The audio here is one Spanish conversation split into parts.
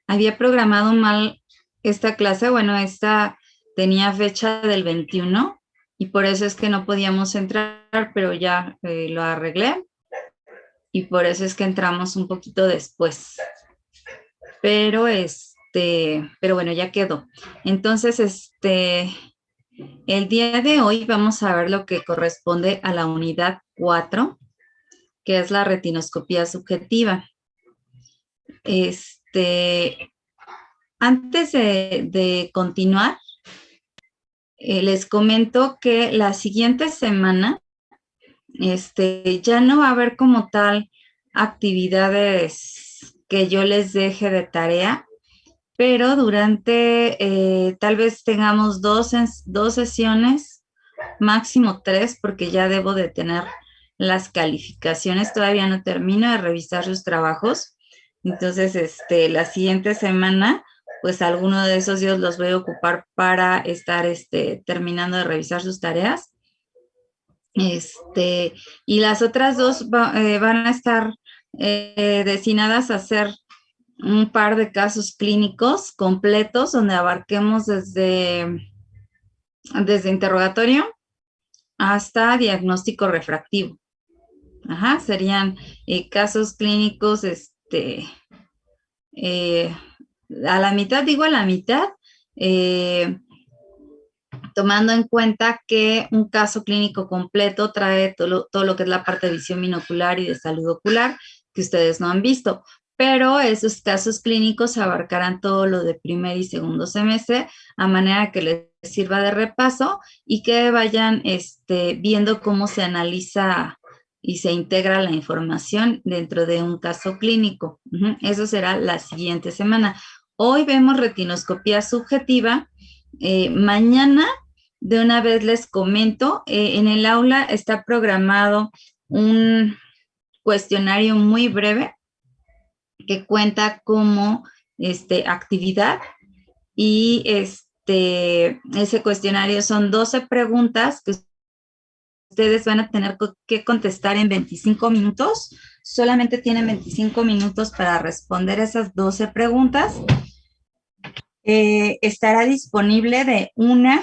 había programado mal esta clase. Bueno, esta tenía fecha del 21 y por eso es que no podíamos entrar, pero ya lo arreglé y por eso es que entramos un poquito después. Pero pero bueno, ya quedó. Entonces, el día de hoy vamos a ver lo que corresponde a la unidad 4, que es la retinoscopía subjetiva. Antes de continuar, les comento que la siguiente semana ya no va a haber como tal actividades que yo les deje de tarea, pero durante, tal vez tengamos dos sesiones, máximo 3, porque ya debo de tener las calificaciones. Todavía no termino de revisar sus trabajos. Entonces, la siguiente semana, pues alguno de esos días los voy a ocupar para estar terminando de revisar sus tareas. Y las otras dos van a estar destinadas a hacer un par de casos clínicos completos donde abarquemos desde interrogatorio hasta diagnóstico refractivo. Ajá, serían casos clínicos, a la mitad, tomando en cuenta que un caso clínico completo trae todo lo que es la parte de visión binocular y de salud ocular, que ustedes no han visto, pero esos casos clínicos abarcarán todo lo de primer y segundo semestre, a manera que les sirva de repaso y que vayan viendo cómo se analiza y se integra la información dentro de un caso clínico. Eso será la siguiente semana. Hoy vemos retinoscopía subjetiva. Mañana, de una vez les comento, en el aula está programado un cuestionario muy breve que cuenta como actividad, y ese cuestionario son 12 preguntas que ustedes van a tener que contestar en 25 minutos. Solamente tienen 25 minutos para responder esas 12 preguntas. Estará disponible de 1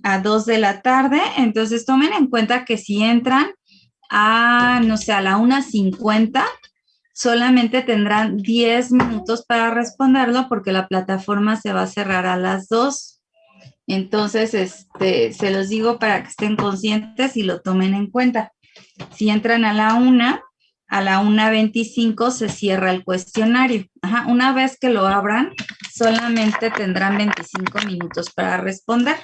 a 2 de la tarde. Entonces tomen en cuenta que si entran a, no sé, a la 1:50, solamente tendrán 10 minutos para responderlo, porque la plataforma se va a cerrar a las 2. Entonces, se los digo para que estén conscientes y lo tomen en cuenta. Si entran a la 1, a la 1:25 se cierra el cuestionario. Ajá, una vez que lo abran, solamente tendrán 25 minutos para responder.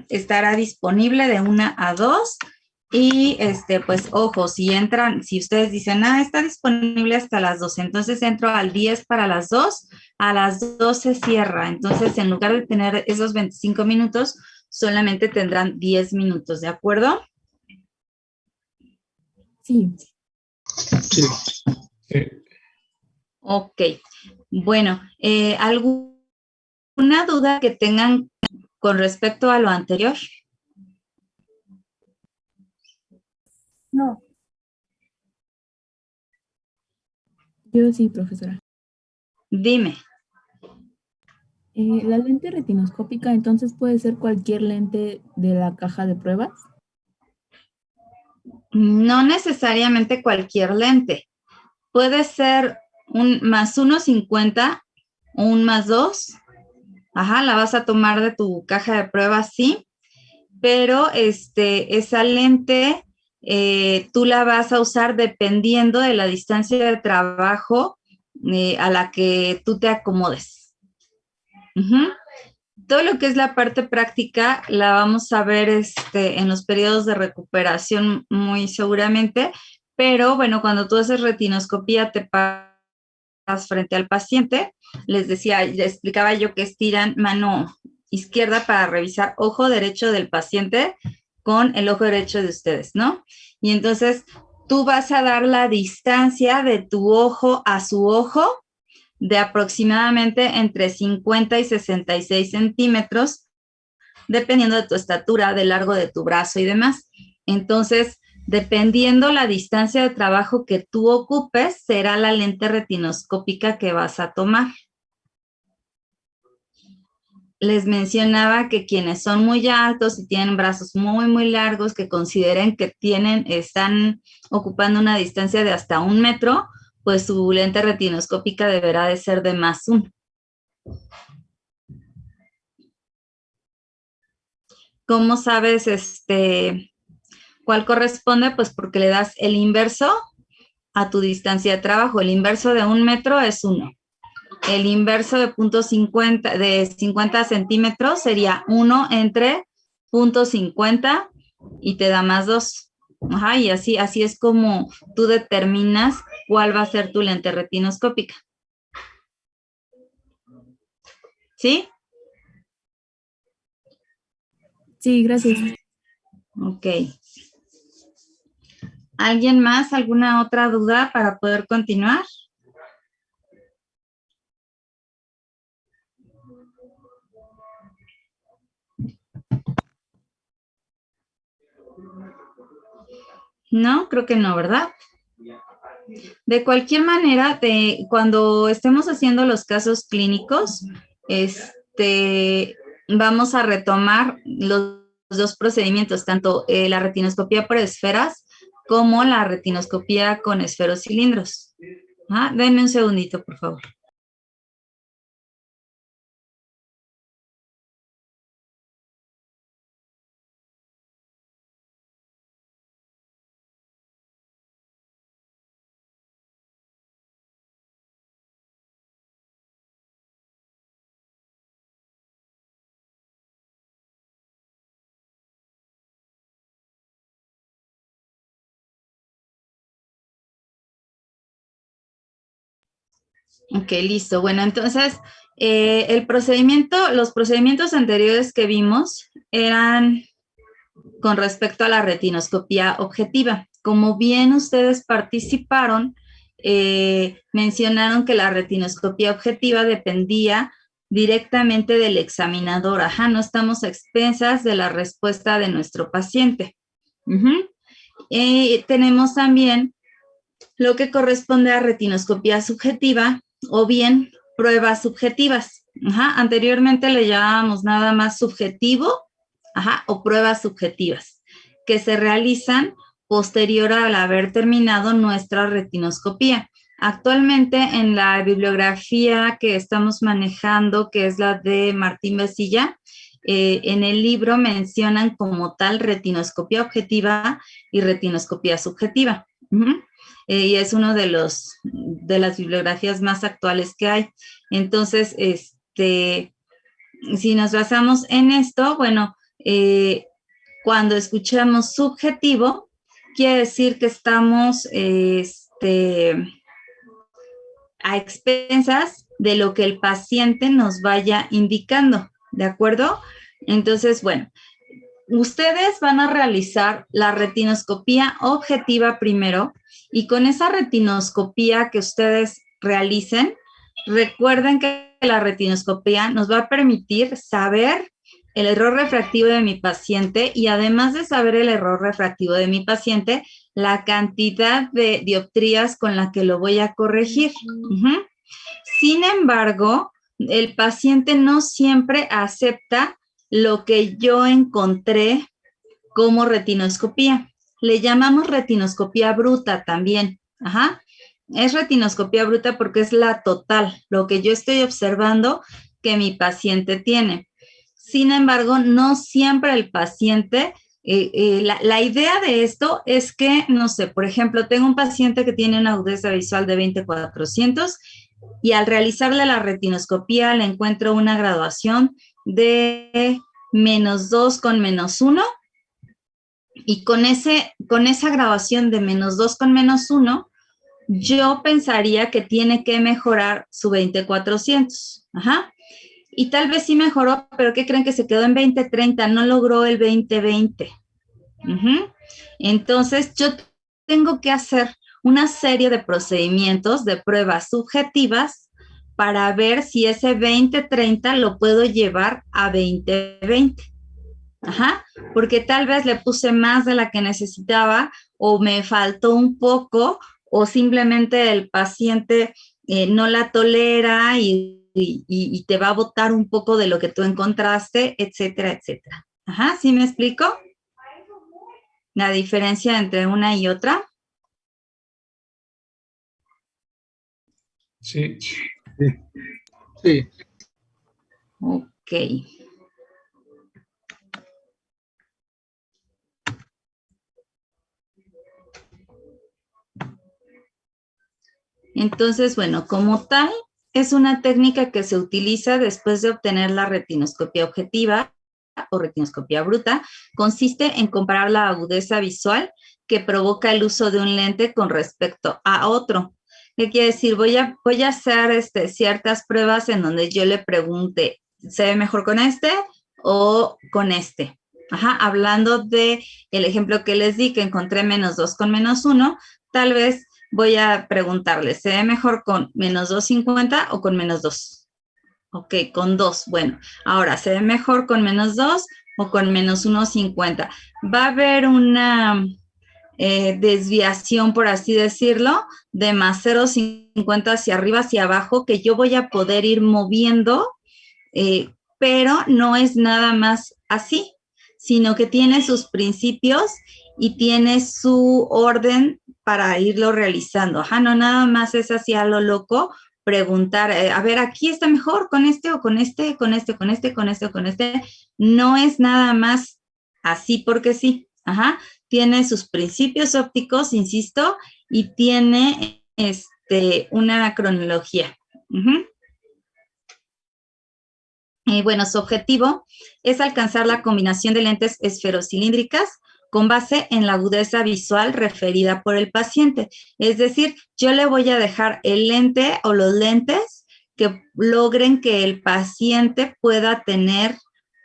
Estará disponible de 1 a 2. Y pues ojo, si ustedes dicen, está disponible hasta las 2, entonces entro al 10 para las 2, a las 2 se cierra. Entonces, en lugar de tener esos 25 minutos, solamente tendrán 10 minutos, ¿de acuerdo? Sí. Sí. Ok. Bueno, ¿alguna duda que tengan con respecto a lo anterior? No. Yo sí, profesora. Dime. La lente retinoscópica, entonces, ¿puede ser cualquier lente de la caja de pruebas? No necesariamente cualquier lente. Puede ser un +1.50 o un +2. Ajá, la vas a tomar de tu caja de pruebas, sí. Pero esa lente tú la vas a usar dependiendo de la distancia de trabajo a la que tú te acomodes. Todo lo que es la parte práctica la vamos a ver en los periodos de recuperación muy seguramente, pero bueno, cuando tú haces retinoscopía te paras frente al paciente. Les explicaba yo que estiran mano izquierda para revisar ojo derecho del paciente con el ojo derecho de ustedes, ¿no? Y entonces tú vas a dar la distancia de tu ojo a su ojo de aproximadamente entre 50 y 66 centímetros, dependiendo de tu estatura, del largo de tu brazo y demás. Entonces, Dependiendo la distancia de trabajo que tú ocupes, será la lente retinoscópica que vas a tomar. Les mencionaba que quienes son muy altos y tienen brazos muy largos, que consideren que están ocupando una distancia de hasta 1 metro, pues su lente retinoscópica deberá de ser de +1. ¿Cómo sabes cuál corresponde? Pues porque le das el inverso a tu distancia de trabajo. El inverso de 1 metro es 1. El inverso de 50 centímetros sería 1 entre 0.50 y te da +2. Ajá, y así es como tú determinas cuál va a ser tu lente retinoscópica. ¿Sí? Sí, gracias. Ok. ¿Alguien más? ¿Alguna otra duda para poder continuar? No, creo que no, ¿verdad? De cualquier manera, cuando estemos haciendo los casos clínicos, vamos a retomar los dos procedimientos, tanto la retinoscopía por esferas como la retinoscopía con esferocilindros. Denme un segundito, por favor. Ok, listo. Bueno, entonces, los procedimientos anteriores que vimos eran con respecto a la retinoscopía objetiva. Como bien ustedes participaron, mencionaron que la retinoscopía objetiva dependía directamente del examinador. No estamos a expensas de la respuesta de nuestro paciente. Tenemos también lo que corresponde a retinoscopía subjetiva o bien pruebas subjetivas. Anteriormente le llamábamos nada más subjetivo o pruebas subjetivas que se realizan posterior al haber terminado nuestra retinoscopía. Actualmente en la bibliografía que estamos manejando, que es la de Martín Besilla, en el libro mencionan como tal retinoscopía objetiva y retinoscopía subjetiva. Y es uno de las bibliografías más actuales que hay. Entonces, si nos basamos en esto, bueno, cuando escuchamos subjetivo, quiere decir que estamos a expensas de lo que el paciente nos vaya indicando, ¿de acuerdo? Entonces, bueno, ustedes van a realizar la retinoscopía objetiva primero y con esa retinoscopía que ustedes realicen, recuerden que la retinoscopía nos va a permitir saber el error refractivo de mi paciente y además de saber el error refractivo de mi paciente, la cantidad de dioptrías con la que lo voy a corregir. Sin embargo, el paciente no siempre acepta lo que yo encontré como retinoscopía. Le llamamos retinoscopía bruta también. Es retinoscopía bruta porque es la total, lo que yo estoy observando que mi paciente tiene. Sin embargo, no siempre el paciente, la idea de esto es que, no sé, por ejemplo, tengo un paciente que tiene una agudeza visual de 20/400 y al realizarle la retinoscopía le encuentro una graduación de -2 con -1 y con esa graduación de -2 con -1 yo pensaría que tiene que mejorar su 20/400. Y tal vez sí mejoró, pero ¿qué creen? Que se quedó en 20/30, no logró el 20/20. Entonces, yo tengo que hacer una serie de procedimientos de pruebas subjetivas para ver si ese 20/30 lo puedo llevar a 20/20. Ajá, porque tal vez le puse más de la que necesitaba o me faltó un poco o simplemente el paciente no la tolera y te va a botar un poco de lo que tú encontraste, etcétera, etcétera. Ajá, ¿sí me explico? La diferencia entre una y otra. Sí, sí, sí. Ok. Entonces, bueno, como tal, es una técnica que se utiliza después de obtener la retinoscopia objetiva o retinoscopia bruta. Consiste en comparar la agudeza visual que provoca el uso de un lente con respecto a otro. ¿Qué quiere decir? Voy a hacer ciertas pruebas en donde yo le pregunte, ¿se ve mejor con este o con este? Ajá, hablando de el ejemplo que les di, que encontré -2 con -1, tal vez voy a preguntarle, ¿se ve mejor con -2.50 o con -2? Ok, con 2. Bueno, ahora, ¿se ve mejor con -2 o con -1.50? Va a haber una desviación, por así decirlo, de +0.50 hacia arriba, hacia abajo, que yo voy a poder ir moviendo, pero no es nada más así, sino que tiene sus principios y tiene su orden para irlo realizando. Ajá, no nada más es así a lo loco preguntar, a ver, aquí está mejor con este o con este, con este, con este, con este o con este. No es nada más así porque sí. Ajá, tiene sus principios ópticos, insisto, y tiene una cronología. Y bueno, su objetivo es alcanzar la combinación de lentes esferocilíndricas con base en la agudeza visual referida por el paciente. Es decir, yo le voy a dejar el lente o los lentes que logren que el paciente pueda tener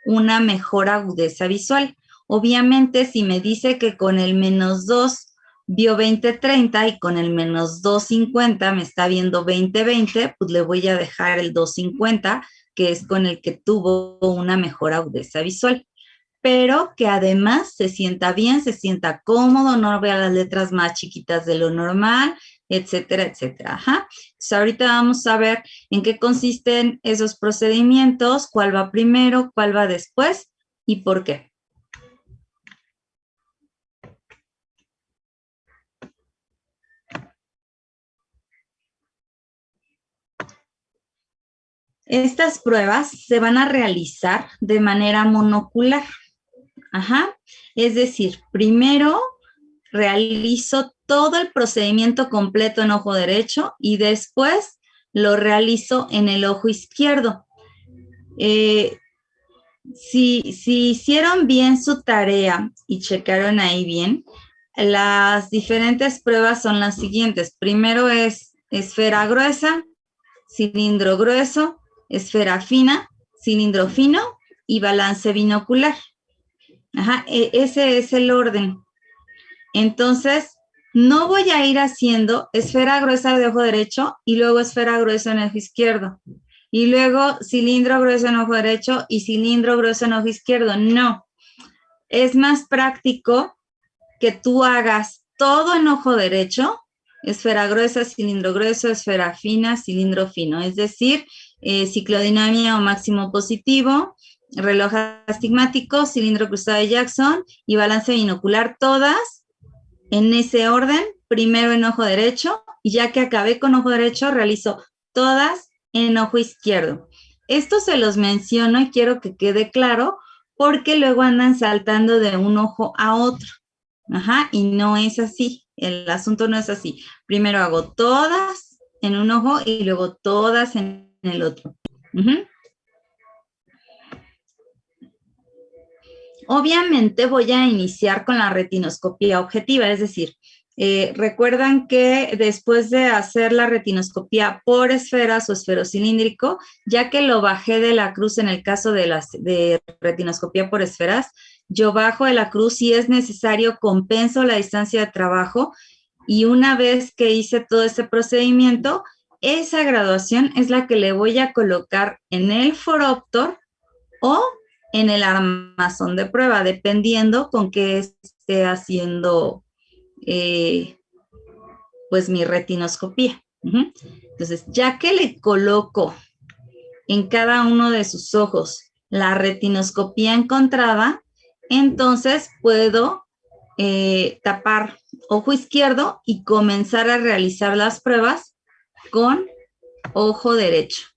una mejor agudeza visual. Obviamente, si me dice que con el -2 vio 20/30 y con el -2.50 me está viendo 20/20, pues le voy a dejar el 2.50, que es con el que tuvo una mejor agudeza visual, pero que además se sienta bien, se sienta cómodo, no vea las letras más chiquitas de lo normal, etcétera, etcétera. Ajá. Entonces, ahorita vamos a ver en qué consisten esos procedimientos, cuál va primero, cuál va después y por qué. Estas pruebas se van a realizar de manera monocular. Ajá. Es decir, primero realizo todo el procedimiento completo en ojo derecho y después lo realizo en el ojo izquierdo. Si hicieron bien su tarea y checaron ahí bien, las diferentes pruebas son las siguientes. Primero es esfera gruesa, cilindro grueso, esfera fina, cilindro fino y balance binocular. Ajá, ese es el orden. Entonces, no voy a ir haciendo esfera gruesa de ojo derecho y luego esfera gruesa en ojo izquierdo. Y luego cilindro grueso en ojo derecho y cilindro grueso en ojo izquierdo. No. Es más práctico que tú hagas todo en ojo derecho, esfera gruesa, cilindro grueso, esfera fina, cilindro fino. Es decir, ciclodinamia o máximo positivo, reloj astigmático, cilindro cruzado de Jackson y balance binocular, todas en ese orden, primero en ojo derecho, y ya que acabé con ojo derecho, realizo todas en ojo izquierdo. Esto se los menciono y quiero que quede claro porque luego andan saltando de un ojo a otro. Ajá, y no es así, el asunto no es así. Primero hago todas en un ojo y luego todas en el otro. Obviamente voy a iniciar con la retinoscopía objetiva, es decir, recuerdan que después de hacer la retinoscopía por esferas o esferocilíndrico, ya que lo bajé de la cruz en el caso de retinoscopía por esferas, yo bajo de la cruz, si es necesario, compenso la distancia de trabajo y una vez que hice todo ese procedimiento, esa graduación es la que le voy a colocar en el foróptor o en el armazón de prueba, dependiendo con qué esté haciendo pues mi retinoscopía. Entonces, ya que le coloco en cada uno de sus ojos la retinoscopía encontrada, entonces puedo tapar ojo izquierdo y comenzar a realizar las pruebas con ojo derecho.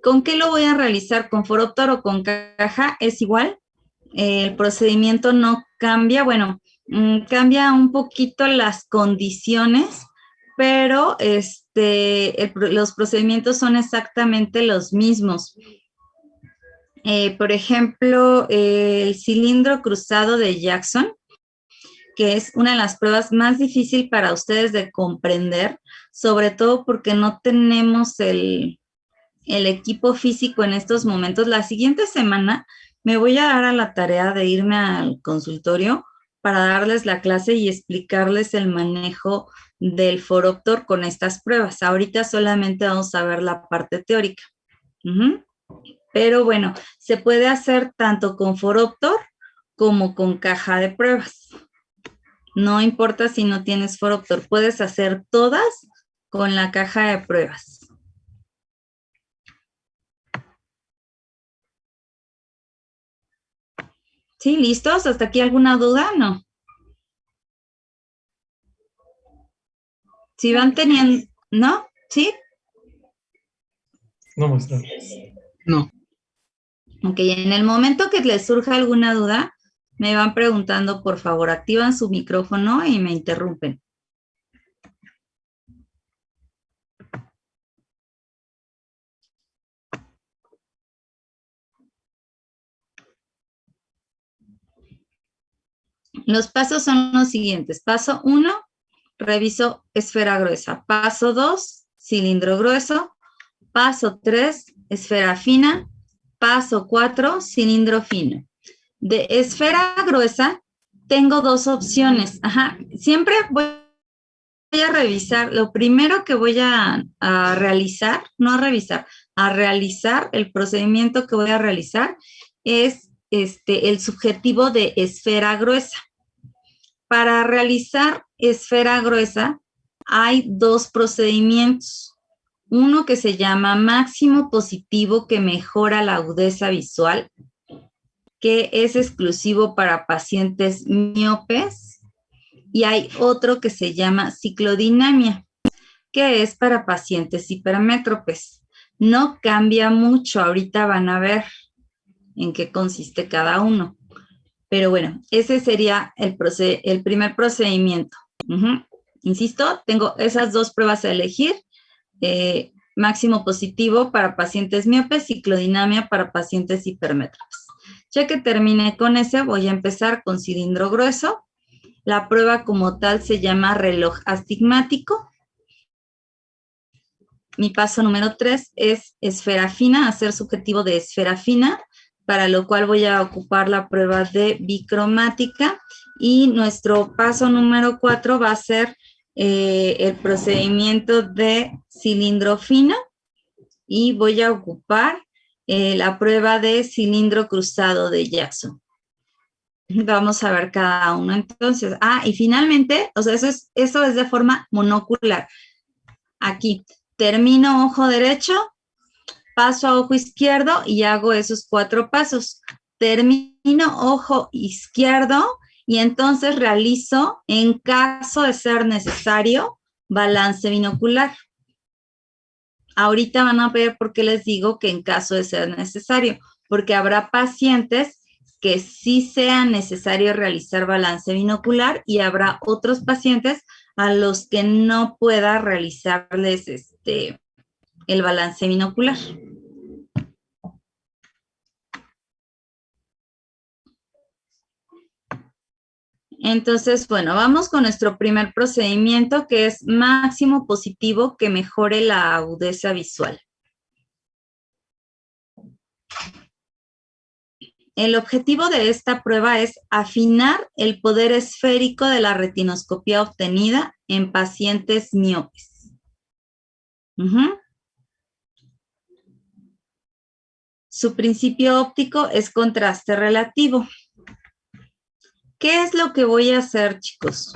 ¿Con qué lo voy a realizar? ¿Con Phoropter o con caja? Es igual. El procedimiento no cambia. Bueno, cambia un poquito las condiciones, pero los procedimientos son exactamente los mismos. Por ejemplo, el cilindro cruzado de Jackson, que es una de las pruebas más difíciles para ustedes de comprender, sobre todo porque no tenemos el equipo físico en estos momentos. La siguiente semana me voy a dar a la tarea de irme al consultorio para darles la clase y explicarles el manejo del Phoropter con estas pruebas. Ahorita solamente vamos a ver la parte teórica. Pero bueno, se puede hacer tanto con Phoropter como con caja de pruebas. No importa si no tienes Phoropter, puedes hacer todas con la caja de pruebas. ¿Sí? ¿Listos? ¿Hasta aquí alguna duda? No. Si van teniendo, ¿no? ¿Sí? No, maestra. No. Ok, en el momento que les surja alguna duda, me van preguntando, por favor, activan su micrófono y me interrumpen. Los pasos son los siguientes. Paso 1, reviso esfera gruesa. Paso 2, cilindro grueso. Paso 3, esfera fina. Paso 4, cilindro fino. De esfera gruesa, tengo dos opciones. Siempre voy a revisar. Lo primero que voy a realizar, no a revisar, a realizar, el procedimiento que voy a realizar es el subjetivo de esfera gruesa. Para realizar esfera gruesa hay dos procedimientos. Uno que se llama máximo positivo, que mejora la agudeza visual, que es exclusivo para pacientes miopes, y hay otro que se llama ciclodinamia, que es para pacientes hipermétropes. No cambia mucho, ahorita van a ver en qué consiste cada uno. Pero bueno, ese sería el primer procedimiento. Insisto, tengo esas dos pruebas a elegir. Máximo positivo para pacientes miopes, ciclodinamia para pacientes hipermétropes. Ya que terminé con ese, voy a empezar con cilindro grueso. La prueba como tal se llama reloj astigmático. Mi paso número 3 es esfera fina, hacer subjetivo de esfera fina, para lo cual voy a ocupar la prueba de bicromática. Y nuestro paso número 4 va a ser el procedimiento de cilindro fino, y voy a ocupar la prueba de cilindro cruzado de Jackson. Vamos a ver cada uno entonces. Y finalmente, o sea, eso es de forma monocular. Aquí termino ojo derecho, paso a ojo izquierdo y hago esos 4 pasos. Termino ojo izquierdo y entonces realizo, en caso de ser necesario, balance binocular. Ahorita van a ver por qué les digo que en caso de ser necesario, porque habrá pacientes que sí sea necesario realizar balance binocular y habrá otros pacientes a los que no pueda realizarles el balance binocular. Entonces, bueno, vamos con nuestro primer procedimiento, que es máximo positivo, que mejore la agudeza visual. El objetivo de esta prueba es afinar el poder esférico de la retinoscopía obtenida en pacientes miopes. su principio óptico es contraste relativo. ¿Qué es lo que voy a hacer, chicos?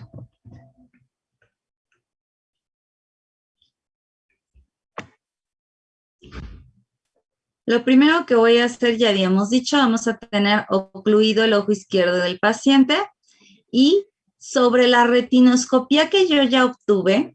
Lo primero que voy a hacer, ya habíamos dicho, vamos a tener ocluido el ojo izquierdo del paciente y sobre la retinoscopía que yo ya obtuve,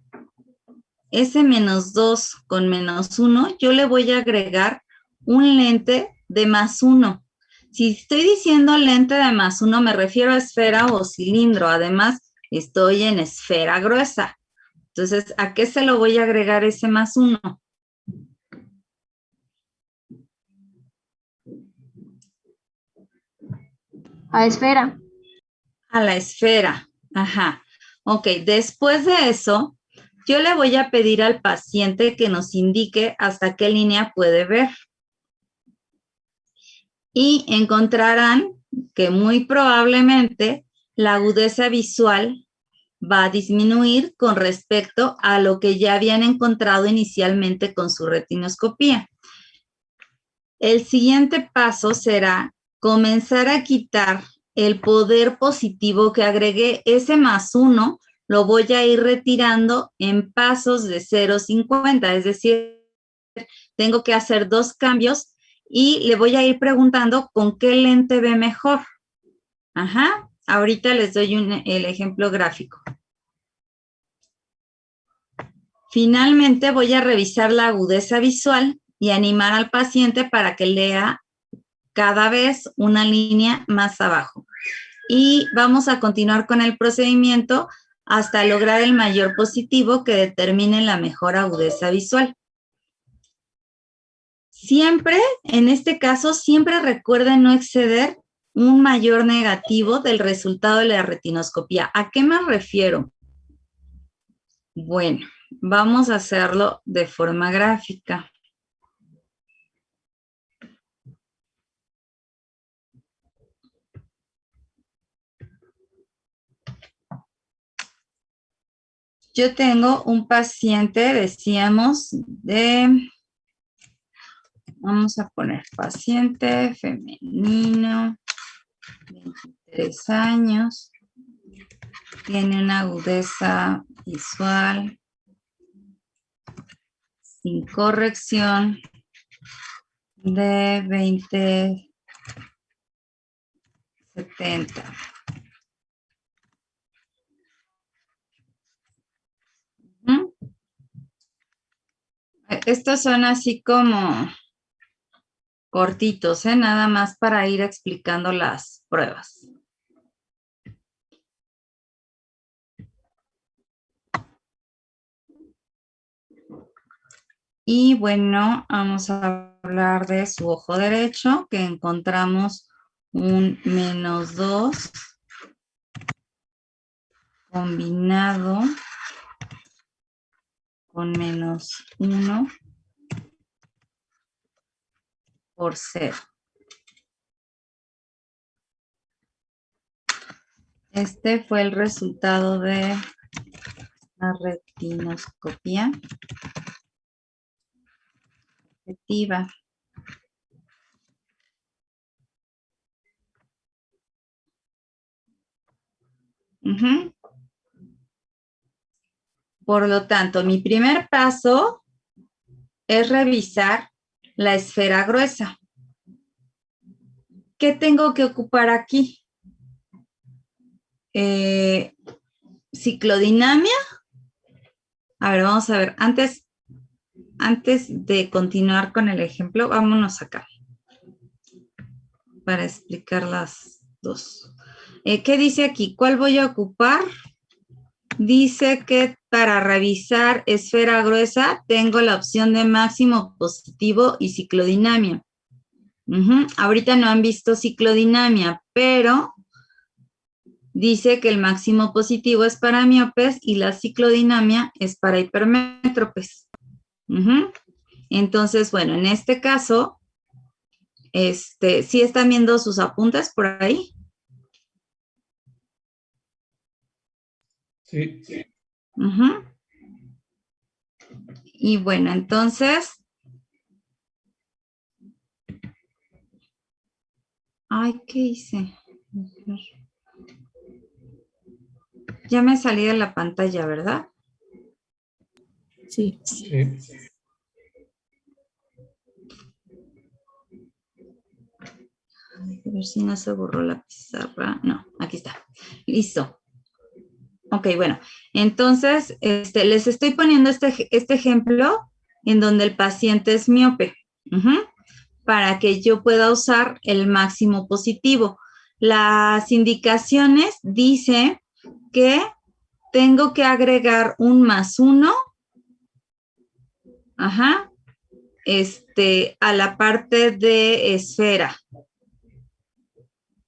ese -2 con -1, yo le voy a agregar un lente de +1. Si estoy diciendo lente de +1, me refiero a esfera o cilindro. Además, estoy en esfera gruesa. Entonces, ¿a qué se lo voy a agregar ese +1? A esfera. A la esfera. Ajá. Ok, después de eso, yo le voy a pedir al paciente que nos indique hasta qué línea puede ver. Y encontrarán que muy probablemente la agudeza visual va a disminuir con respecto a lo que ya habían encontrado inicialmente con su retinoscopía. El siguiente paso será comenzar a quitar el poder positivo que agregué. Ese +1 lo voy a ir retirando en pasos de 0,50, es decir, tengo que hacer 2 cambios y le voy a ir preguntando con qué lente ve mejor. Ajá, ahorita les doy el ejemplo gráfico. Finalmente voy a revisar la agudeza visual y animar al paciente para que lea cada vez una línea más abajo. Y vamos a continuar con el procedimiento hasta lograr el mayor positivo que determine la mejor agudeza visual. Siempre, en este caso, siempre recuerden no exceder un mayor negativo del resultado de la retinoscopía. ¿A qué me refiero? Bueno, vamos a hacerlo de forma gráfica. Yo tengo un paciente, decíamos, vamos a poner paciente femenino, 23 años, tiene una agudeza visual sin corrección de 20/70. Estos son así como cortitos, nada más para ir explicando las pruebas. Y bueno, vamos a hablar de su ojo derecho, que encontramos un -2 combinado con -1 por 0. Este fue el resultado de la retinoscopía efectiva. Por lo tanto, mi primer paso es revisar la esfera gruesa. ¿Qué tengo que ocupar aquí? Ciclodinamia. A ver, vamos a ver. Antes de continuar con el ejemplo, vámonos acá para explicar las dos. ¿Qué dice aquí? ¿Cuál voy a ocupar? Dice que para revisar esfera gruesa tengo la opción de máximo positivo y ciclodinamia. Ahorita no han visto ciclodinamia, pero dice que el máximo positivo es para miopes y la ciclodinamia es para hipermétropes. Entonces, bueno, en este caso, ¿sí están viendo sus apuntes por ahí? Sí. Y bueno, entonces, Ay, ¿qué hice? Ya me salí de la pantalla, ¿verdad? Sí. Sí. A ver si no se borró la pizarra. No, aquí está. Listo. Ok, bueno. Entonces, les estoy poniendo este ejemplo en donde el paciente es miope. Para que yo pueda usar el máximo positivo. Las indicaciones dicen que tengo que agregar un +1, a la parte de esfera.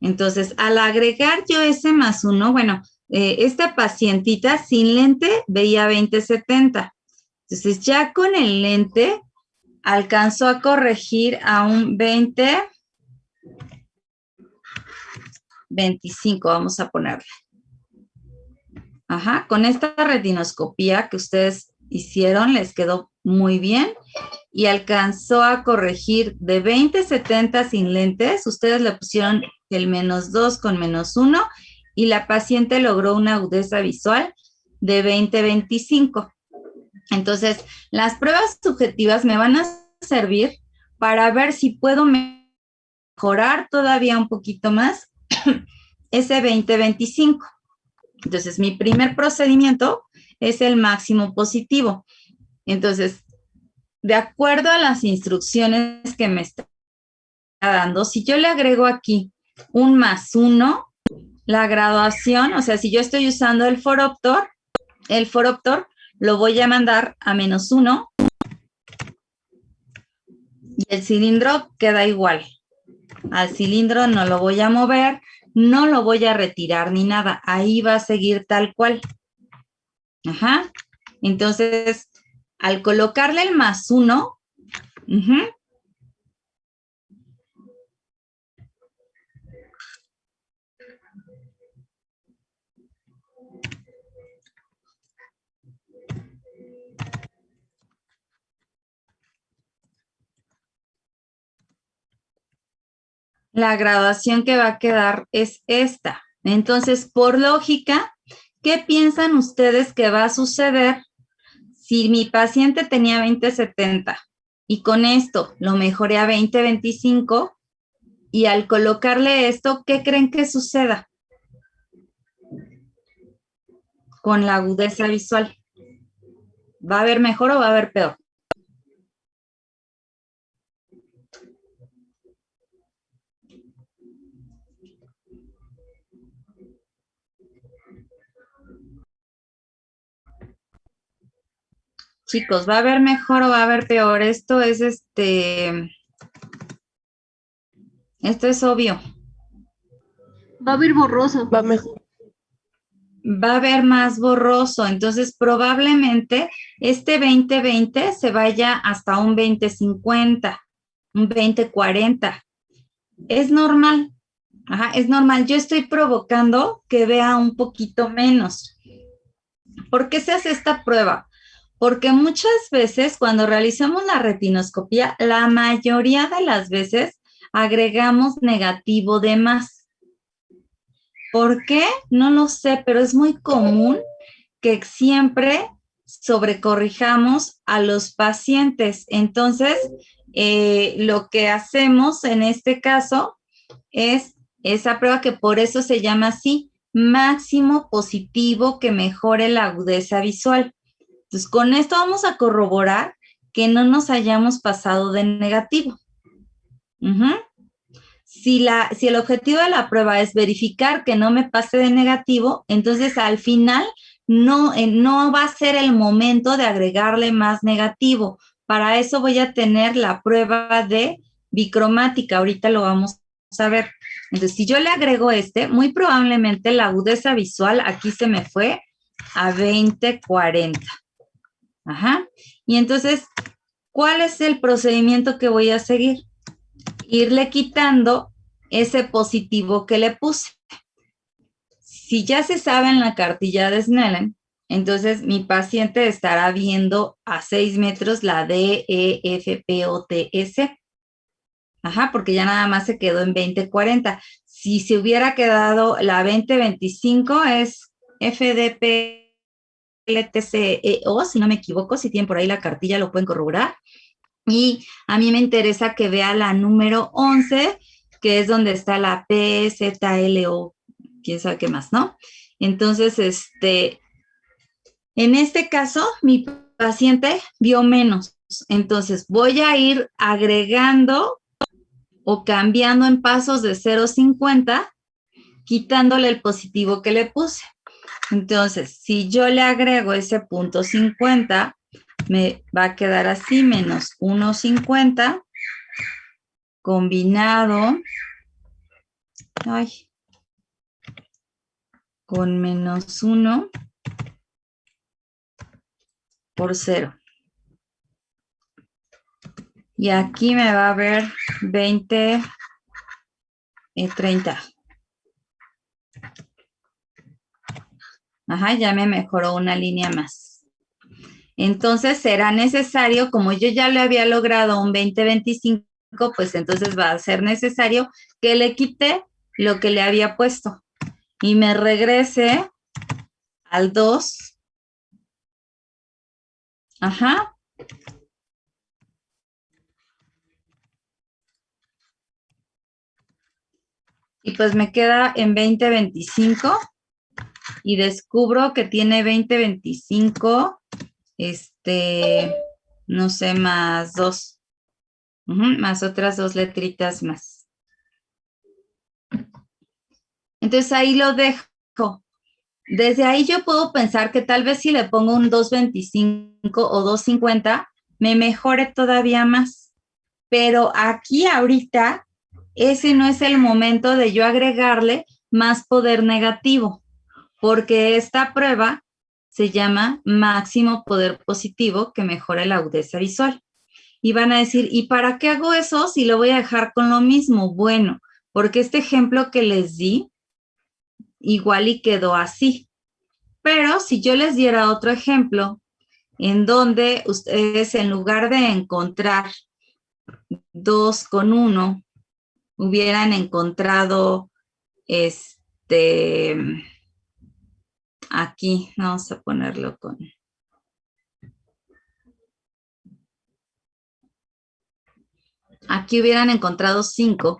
Entonces, al agregar yo ese +1, bueno, esta pacientita sin lente veía 20/70. Entonces, ya con el lente alcanzó a corregir a un 20/25, vamos a ponerle. Con esta retinoscopía que ustedes hicieron, les quedó muy bien y alcanzó a corregir de 20/70 sin lentes. Ustedes le pusieron el -2 con -1 y la paciente logró una agudeza visual de 20/25. Entonces, las pruebas subjetivas me van a servir para ver si puedo mejorar todavía un poquito más ese 20/25. Entonces, mi primer procedimiento es el máximo positivo. Entonces, de acuerdo a las instrucciones que me está dando, si yo le agrego aquí un +1, la graduación, o sea, si yo estoy usando el foroptor lo voy a mandar a -1 y el cilindro queda igual. Al cilindro no lo voy a mover, no lo voy a retirar ni nada, ahí va a seguir tal cual. Entonces, al colocarle el +1, la graduación que va a quedar es esta. Entonces, por lógica, ¿qué piensan ustedes que va a suceder si mi paciente tenía 20/70 y con esto lo mejoré a 20/25 y al colocarle esto, ¿qué creen que suceda con la agudeza visual? ¿Va a haber mejor o va a haber peor? Chicos, ¿va a haber mejor o va a haber peor? Esto es esto es obvio. Va a ver borroso. Va mejor. Va a ver más borroso, entonces probablemente este 20/20 se vaya hasta un 20/50, un 20/40. Es normal, es normal. Yo estoy provocando que vea un poquito menos. ¿Por qué se hace esta prueba? Porque muchas veces cuando realizamos la retinoscopía, la mayoría de las veces agregamos negativo de más. ¿Por qué? No lo sé, pero es muy común que siempre sobrecorrijamos a los pacientes. Entonces, lo que hacemos en este caso es esa prueba que por eso se llama así, máximo positivo que mejore la agudeza visual. Entonces, con esto vamos a corroborar que no nos hayamos pasado de negativo. Si el objetivo de la prueba es verificar que no me pase de negativo, entonces al final no va a ser el momento de agregarle más negativo. Para eso voy a tener la prueba de bicromática. Ahorita lo vamos a ver. Entonces, si yo le agrego muy probablemente la agudeza visual aquí se me fue a 20/40. Y entonces, ¿cuál es el procedimiento que voy a seguir? Irle quitando ese positivo que le puse. Si ya se sabe en la cartilla de Snellen, entonces mi paciente estará viendo a 6 metros la DEFPOTS. Ajá, porque ya nada más se quedó en 2040. Si se hubiera quedado la 2025 es FDPLTCEO, si no me equivoco, si tienen por ahí la cartilla lo pueden corroborar. Y a mí me interesa que vea la número 11, que es donde está la PZLO, quién sabe qué más, ¿no? Entonces, en este caso, mi paciente vio menos. Entonces, voy a ir agregando o cambiando en pasos de 0,50, quitándole el positivo que le puse. Entonces, si yo le agrego ese punto 50, me va a quedar así, menos 1,50, combinado, con menos 1 por 0. Y aquí me va a ver 20, 30. Ajá, ya me mejoró una línea más. Entonces será necesario, como yo ya le había logrado un 20-25, pues entonces va a ser necesario que le quite lo que le había puesto y me regrese al 2. Ajá. Y pues me queda en 20-25 y descubro que tiene 20-25, no sé, más 2. Más otras 2 letritas más. Entonces ahí lo dejo. Desde ahí yo puedo pensar que tal vez si le pongo un 2.25 o 2.50, me mejore todavía más. Pero aquí ahorita, ese no es el momento de yo agregarle más poder negativo, porque esta prueba se llama máximo poder positivo que mejora la agudeza visual. Y van a decir, ¿y para qué hago eso si lo voy a dejar con lo mismo? Bueno, porque este ejemplo que les di, igual y quedó así. Pero si yo les diera otro ejemplo, en donde ustedes en lugar de encontrar 2 con 1, hubieran encontrado aquí, vamos a ponerlo con... Aquí hubieran encontrado 5.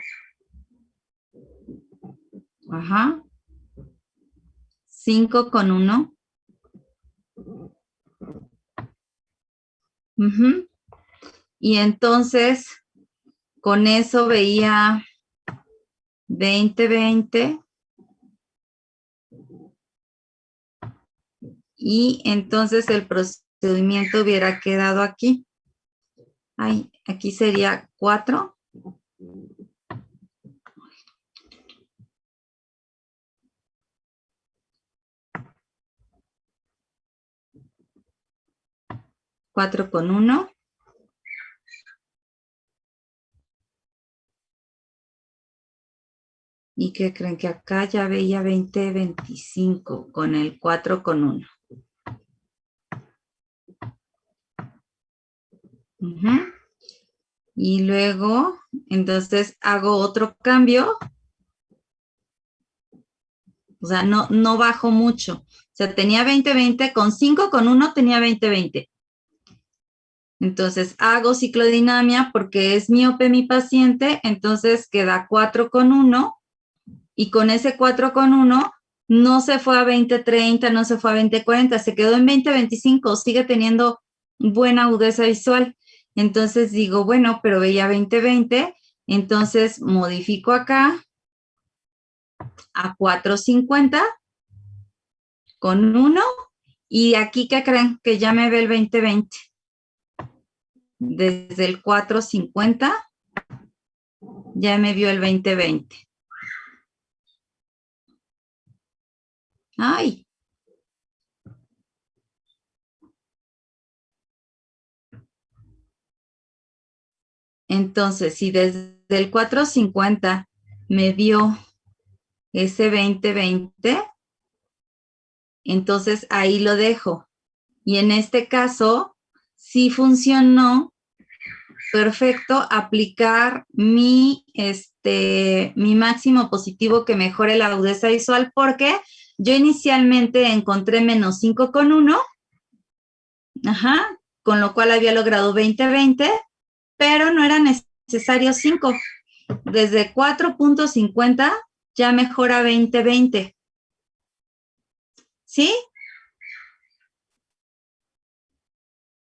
Ajá. 5 con 1. Y entonces, con eso veía 20-20. Y entonces el procedimiento hubiera quedado aquí. Ay, aquí sería 4. Cuatro con 1. ¿Y qué creen? Que acá ya veía 20-25 con el 4 con 1. Y luego, entonces hago otro cambio. O sea, no bajo mucho. O sea, tenía 20-20, con 5 con 1 tenía 20-20. Entonces hago ciclodinamia porque es miope mi paciente, entonces queda 4 con 1 y con ese 4 con 1 no se fue a 20-30, no se fue a 20-40, se quedó en 20-25, sigue teniendo buena agudeza visual. Entonces digo, bueno, pero veía 20-20, entonces modifico acá a 4.50 con 1 y aquí, ¿qué creen? Que ya me ve el 20-20. Desde el 4.50 ya me vio el 20-20. ¡Ay! Entonces, si desde el 4.50 me vio ese 20-20, entonces ahí lo dejo. Y en este caso, sí funcionó perfecto aplicar mi máximo positivo que mejore la agudeza visual, porque yo inicialmente encontré menos 5,1, con lo cual había logrado 20-20, pero no era necesario 5. Desde 4.50 ya mejora 20-20. ¿Sí?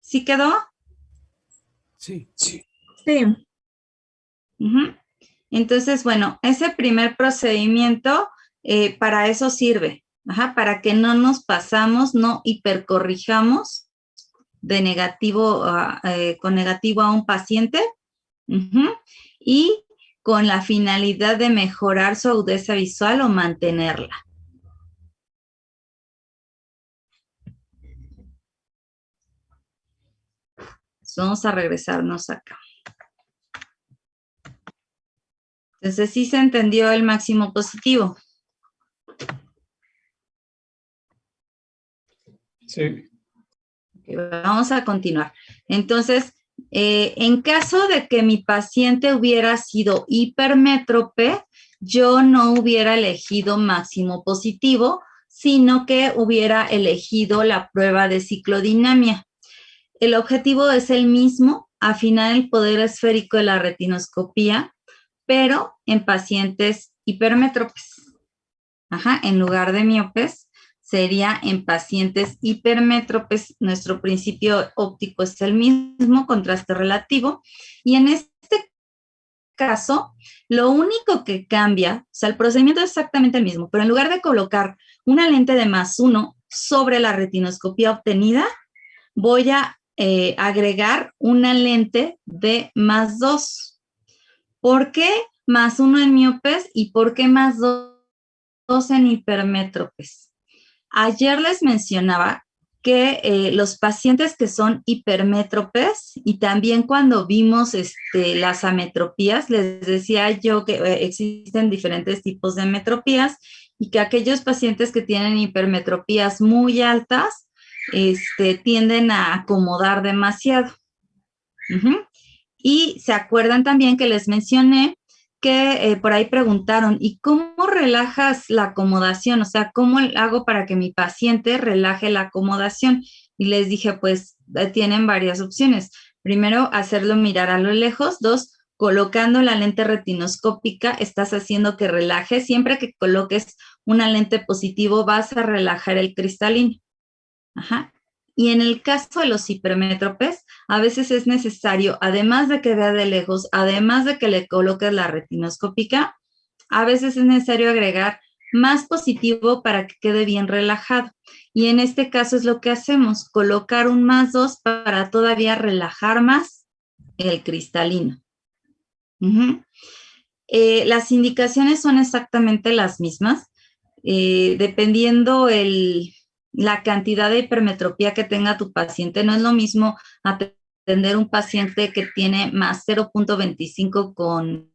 ¿Sí quedó? Sí. Sí. Entonces, bueno, ese primer procedimiento para eso sirve, para que no nos pasamos, no hipercorrijamos de negativo con negativo a un paciente, y con la finalidad de mejorar su agudeza visual o mantenerla. Vamos a regresarnos acá. Entonces, sí se entendió el máximo positivo. Sí. Vamos a continuar. Entonces, en caso de que mi paciente hubiera sido hipermétrope, yo no hubiera elegido máximo positivo, sino que hubiera elegido la prueba de ciclodinamia. El objetivo es el mismo, afinar el poder esférico de la retinoscopía, pero en pacientes hipermétropes. En lugar de miopes, sería en pacientes hipermétropes. Nuestro principio óptico es el mismo, contraste relativo, y en este caso, lo único que cambia, o sea, el procedimiento es exactamente el mismo, pero en lugar de colocar una lente de +1 sobre la retinoscopía obtenida, voy a agregar una lente de +2. ¿Por qué +1 en miopes y por qué +2 en hipermétropes? Ayer les mencionaba que los pacientes que son hipermétropes, y también cuando vimos las ametropías, les decía yo que existen diferentes tipos de ametropías y que aquellos pacientes que tienen hipermetropías muy altas tienden a acomodar demasiado. Y se acuerdan también que les mencioné que por ahí preguntaron, ¿y cómo relajas la acomodación? O sea, ¿cómo hago para que mi paciente relaje la acomodación? Y les dije, pues tienen varias opciones. Primero, hacerlo mirar a lo lejos. 2, colocando la lente retinoscópica, estás haciendo que relaje. Siempre que coloques una lente positivo, vas a relajar el cristalino. Y en el caso de los hipermétropes, a veces es necesario, además de que vea de lejos, además de que le coloques la retinoscópica, a veces es necesario agregar más positivo para que quede bien relajado. Y en este caso es lo que hacemos, colocar un +2 para todavía relajar más el cristalino. Las indicaciones son exactamente las mismas, dependiendo la cantidad de hipermetropía que tenga tu paciente. No es lo mismo atender un paciente que tiene +0.25 con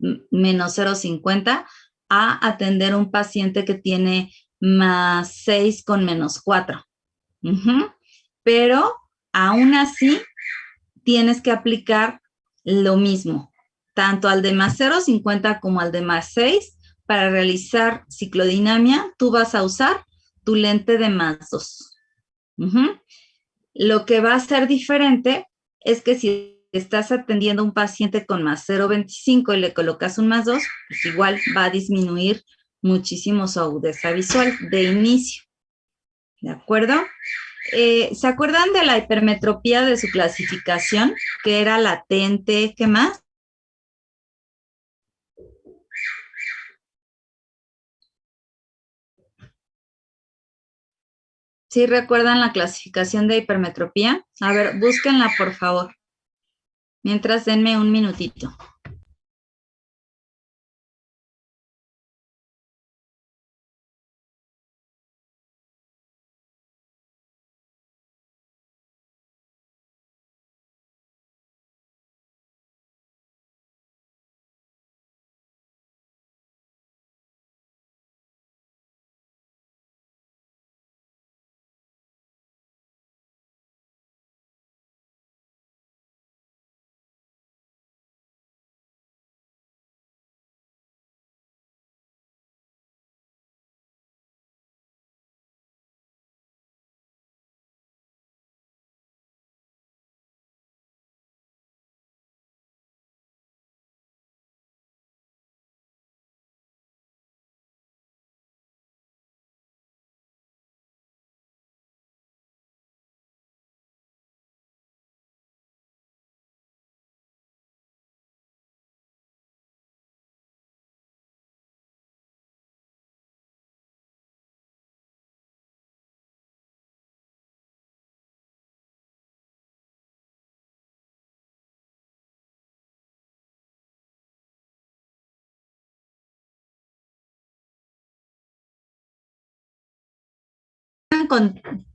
-0.50 a atender un paciente que tiene +6 con -4. Pero aún así tienes que aplicar lo mismo, tanto al de +0.50 como al de +6. Para realizar ciclodinamia, tú vas a usar tu lente de +2. Lo que va a ser diferente es que si estás atendiendo a un paciente con +0.25 y le colocas un +2, pues igual va a disminuir muchísimo su agudeza visual de inicio. ¿De acuerdo? ¿Se acuerdan de la hipermetropía de su clasificación? Que era latente, ¿qué más? ¿Sí recuerdan la clasificación de hipermetropía? A ver, búsquenla, por favor. Mientras, denme un minutito.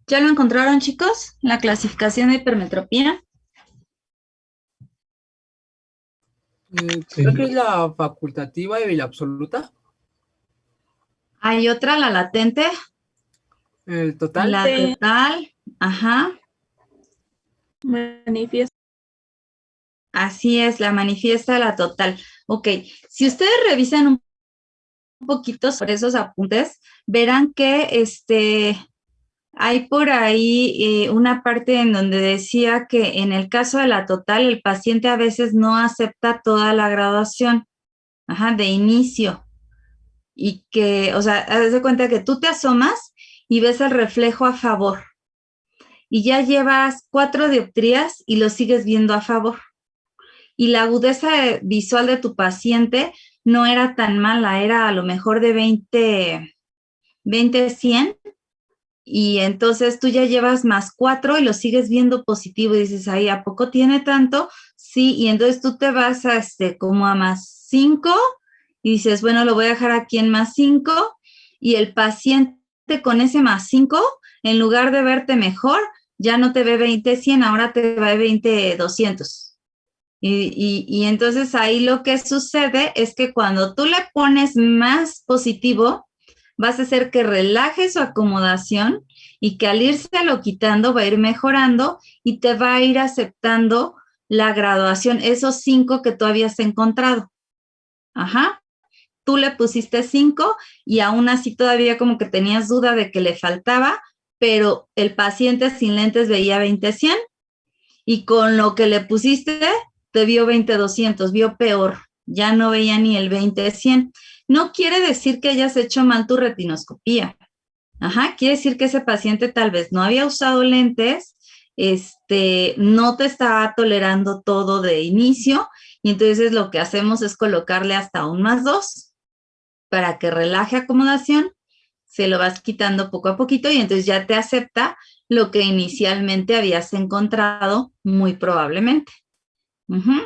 ¿Ya lo encontraron, chicos? La clasificación de hipermetropía. Creo que es la facultativa y la absoluta. Hay otra, la latente, El total. la total, ajá. Manifiesto. Así es, la manifiesta, la total. Ok, si ustedes revisan un poquito sobre esos apuntes, verán que hay por ahí una parte en donde decía que en el caso de la total, el paciente a veces no acepta toda la graduación, ajá, de inicio. Y que, o sea, haz de cuenta que tú te asomas y ves el reflejo a favor. Y ya llevas 4 dioptrías y lo sigues viendo a favor. Y la agudeza visual de tu paciente no era tan mala, era a lo mejor de 20/100, y entonces tú ya llevas más 4 y lo sigues viendo positivo y dices, ay, ¿a poco tiene tanto? Sí, y entonces tú te vas a como a más 5 y dices, bueno, lo voy a dejar aquí en más 5, y el paciente con ese más 5, en lugar de verte mejor, ya no te ve 20/100, ahora te ve 20/200. Y entonces ahí lo que sucede es que cuando tú le pones más positivo, vas a hacer que relaje su acomodación y que al írselo quitando va a ir mejorando y te va a ir aceptando la graduación, esos 5 que tú habías encontrado. Ajá. Tú le pusiste 5 y aún así todavía como que tenías duda de que le faltaba, pero el paciente sin lentes veía 20/100 y con lo que le pusiste te vio 20/200, vio peor, ya no veía ni el 20/100. No quiere decir que hayas hecho mal tu retinoscopía. Ajá, quiere decir que ese paciente tal vez no había usado lentes, no te estaba tolerando todo de inicio, y entonces lo que hacemos es colocarle hasta un +2 para que relaje acomodación, se lo vas quitando poco a poquito y entonces ya te acepta lo que inicialmente habías encontrado, muy probablemente. Uh-huh.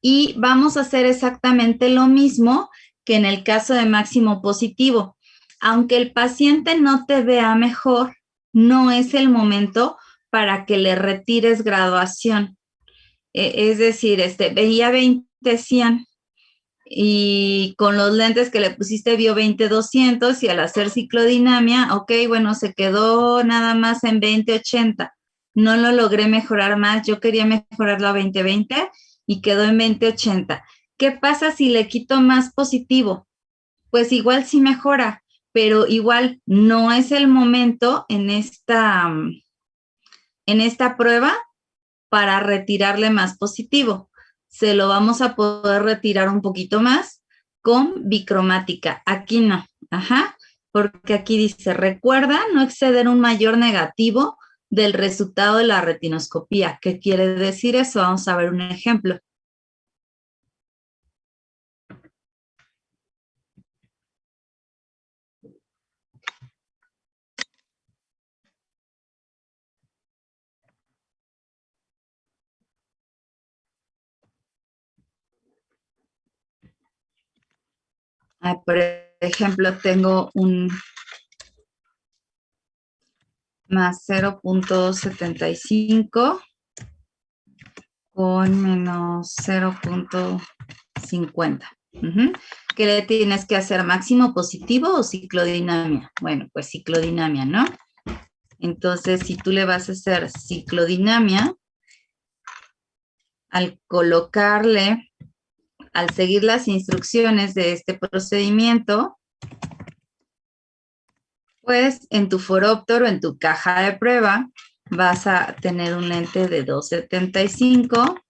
Y vamos a hacer exactamente lo mismo que en el caso de máximo positivo. Aunque el paciente no te vea mejor, no es el momento para que le retires graduación. Es decir, veía 20/100 y con los lentes que le pusiste vio 20/200 y al hacer ciclodinamia, ok, bueno, se quedó nada más en 20/80. No lo logré mejorar más, yo quería mejorarlo a 20/20 y quedó en 20/80. ¿Qué pasa si le quito más positivo? Pues igual sí mejora, pero igual no es el momento en esta prueba para retirarle más positivo. Se lo vamos a poder retirar un poquito más con bicromática. Aquí no, ajá, porque aquí dice, recuerda no exceder un mayor negativo del resultado de la retinoscopía. ¿Qué quiere decir eso? Vamos a ver un ejemplo. Por ejemplo, tengo un más 0.75 con menos 0.50. ¿Qué le tienes que hacer? ¿Máximo positivo o ciclodinamia? Bueno, pues ciclodinamia, ¿no? Entonces, si tú le vas a hacer ciclodinamia, al colocarle, al seguir las instrucciones de este procedimiento, pues en tu foróptero, en tu caja de prueba, vas a tener un lente de 2.75.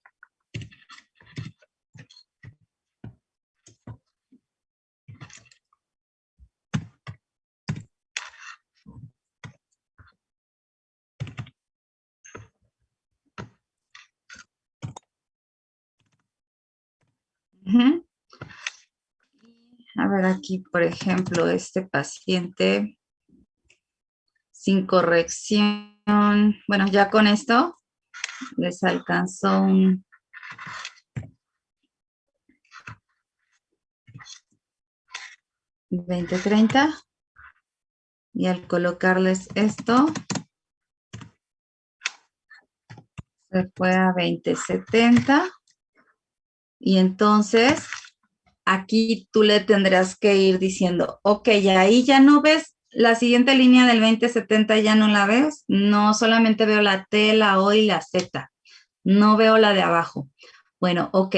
A ver, aquí, por ejemplo, este paciente sin corrección. Bueno, ya con esto les alcanzó un 20/30. Y al colocarles esto, se fue a 2070. Y entonces, aquí tú le tendrás que ir diciendo, ok, ahí ya no ves la siguiente línea del 2070, ya no la ves. No, solamente veo la T, la O y la Z. No veo la de abajo. Bueno, ok.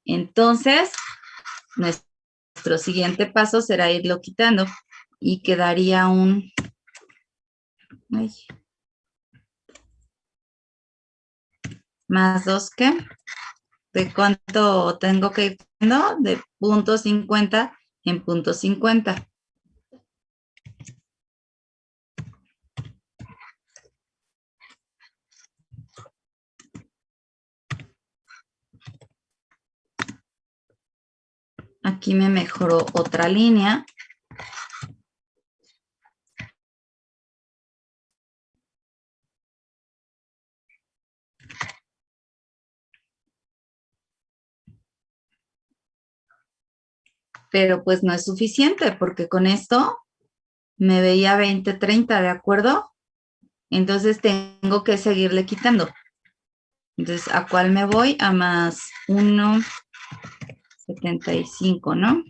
Entonces, nuestro siguiente paso será irlo quitando y quedaría un... Ay, más 2 ¿qué? ¿De cuánto tengo que ir quitando? De 0.50 en 0.50. Aquí me mejoró otra línea. Pero pues no es suficiente porque con esto me veía 20-30, ¿de acuerdo? Entonces tengo que seguirle quitando. Entonces, ¿a cuál me voy? A más 1,75, ¿no?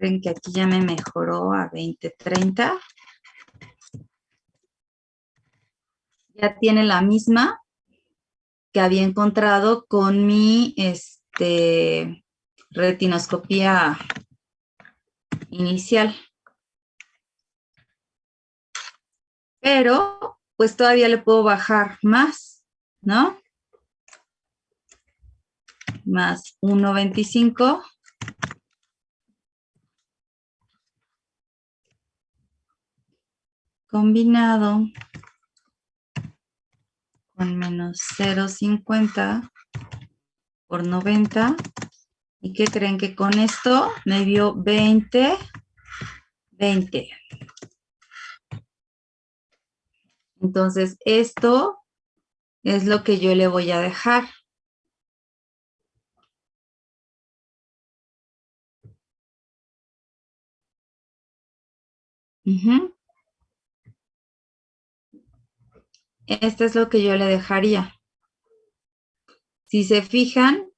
Ven que aquí ya me mejoró a 20-30. Ya tiene la misma que había encontrado con mi retinoscopía inicial. Pero, pues todavía le puedo bajar más, ¿no? Más 1,25. Combinado con menos 0,50 por 90. ¿Y qué creen? Que con esto me dio 20. Entonces, esto es lo que yo le voy a dejar. Esto es lo que yo le dejaría. Si se fijan,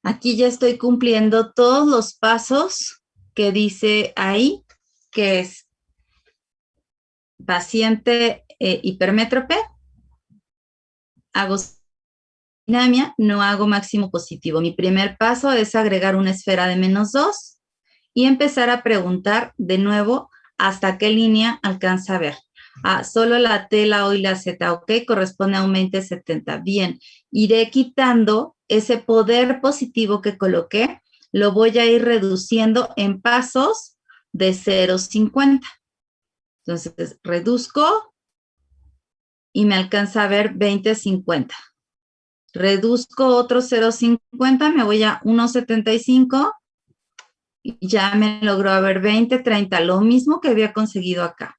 aquí ya estoy cumpliendo todos los pasos que dice ahí, que es paciente hipermétrope, hago dinamia, no hago máximo positivo. Mi primer paso es agregar una esfera de -2 y empezar a preguntar de nuevo hasta qué línea alcanza a ver. Solo la T, la O y la Z, ok, corresponde a un 20-70. Bien, iré quitando ese poder positivo que coloqué, lo voy a ir reduciendo en pasos de 0,50. Entonces, reduzco y me alcanza a ver 20-50. Reduzco otro 0,50, me voy a 1,75 y ya me logró ver 20-30, lo mismo que había conseguido acá.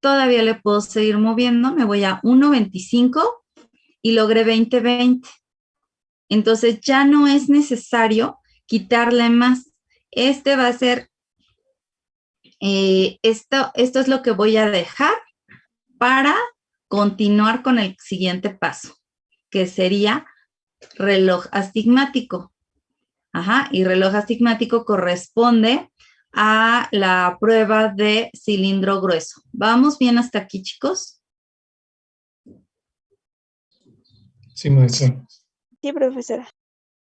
Todavía le puedo seguir moviendo, me voy a 1,25 y logré 20-20. Entonces ya no es necesario quitarle más. Este va a ser, esto es lo que voy a dejar para continuar con el siguiente paso, que sería reloj astigmático. Y reloj astigmático corresponde a la prueba de cilindro grueso. ¿Vamos bien hasta aquí, chicos? Sí, maestra. Sí, profesora.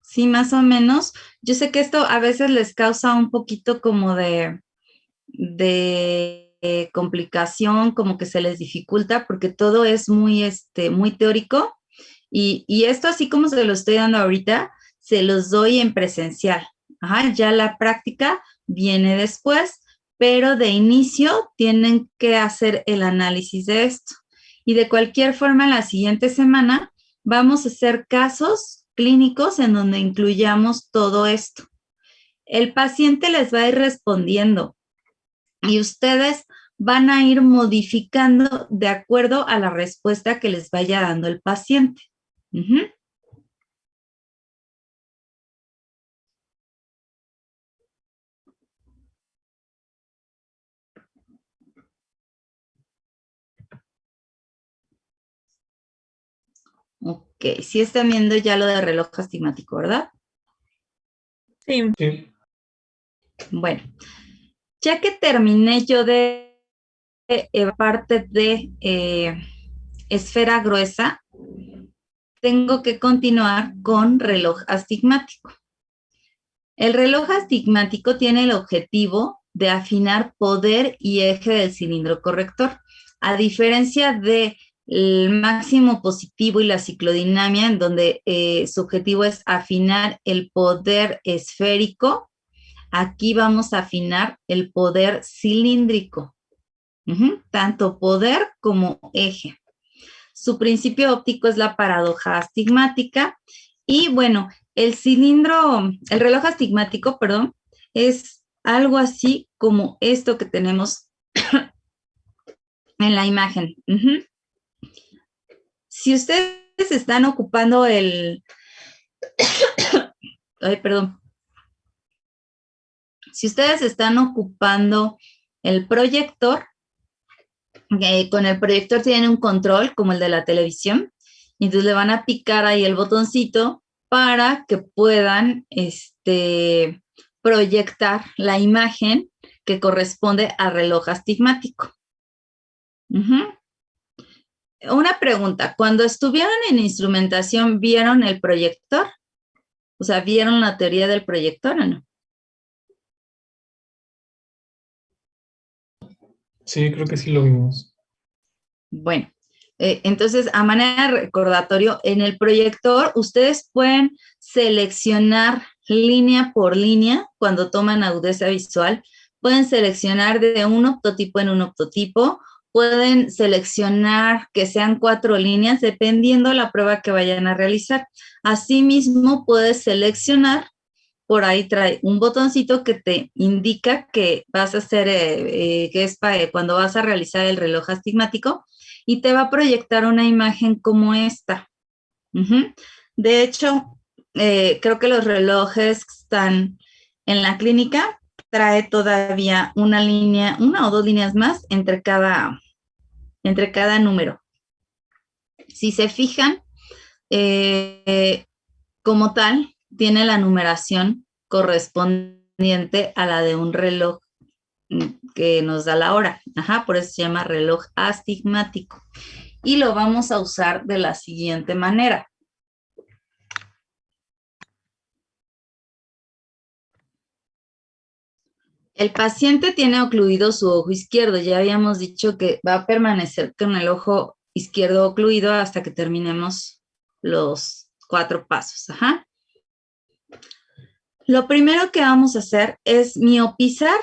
Sí, más o menos. Yo sé que esto a veces les causa un poquito como de complicación, como que se les dificulta, porque todo es muy, muy teórico. Y esto, así como se lo estoy dando ahorita, se los doy en presencial. Ya la práctica viene después, pero de inicio tienen que hacer el análisis de esto. Y de cualquier forma, la siguiente semana vamos a hacer casos clínicos en donde incluyamos todo esto. El paciente les va a ir respondiendo y ustedes van a ir modificando de acuerdo a la respuesta que les vaya dando el paciente. Ujú. Ok, sí están viendo ya lo de reloj astigmático, ¿verdad? Sí. Sí. Bueno, ya que terminé yo de parte de esfera gruesa, tengo que continuar con reloj astigmático. El reloj astigmático tiene el objetivo de afinar poder y eje del cilindro corrector. A diferencia del máximo positivo y la ciclodinamia, en donde su objetivo es afinar el poder esférico, aquí vamos a afinar el poder cilíndrico. Tanto poder como eje. Su principio óptico es la paradoja astigmática. Y bueno, el reloj astigmático, perdón, es algo así como esto que tenemos en la imagen. Si ustedes están ocupando ay, perdón. Si ustedes están ocupando el proyector, con el proyector tienen un control como el de la televisión, y entonces le van a picar ahí el botoncito para que puedan proyectar la imagen que corresponde al reloj astigmático. Una pregunta, cuando estuvieron en instrumentación, ¿vieron el proyector? O sea, ¿vieron la teoría del proyector o no? Sí, creo que sí lo vimos. Bueno, entonces, a manera de recordatorio, en el proyector ustedes pueden seleccionar línea por línea cuando toman agudeza visual. Pueden seleccionar de un optotipo en un optotipo. Pueden seleccionar que sean 4 líneas dependiendo de la prueba que vayan a realizar. Asimismo, puedes seleccionar, por ahí trae un botoncito que te indica que vas a hacer, que es cuando vas a realizar el reloj astigmático, y te va a proyectar una imagen como esta. De hecho, creo que los relojes que están en la clínica trae todavía una o 2 líneas más entre cada número. Si se fijan, como tal, tiene la numeración correspondiente a la de un reloj que nos da la hora. Por eso se llama reloj astigmático. Y lo vamos a usar de la siguiente manera. El paciente tiene ocluido su ojo izquierdo. Ya habíamos dicho que va a permanecer con el ojo izquierdo ocluido hasta que terminemos los 4 pasos. Lo primero que vamos a hacer es miopizar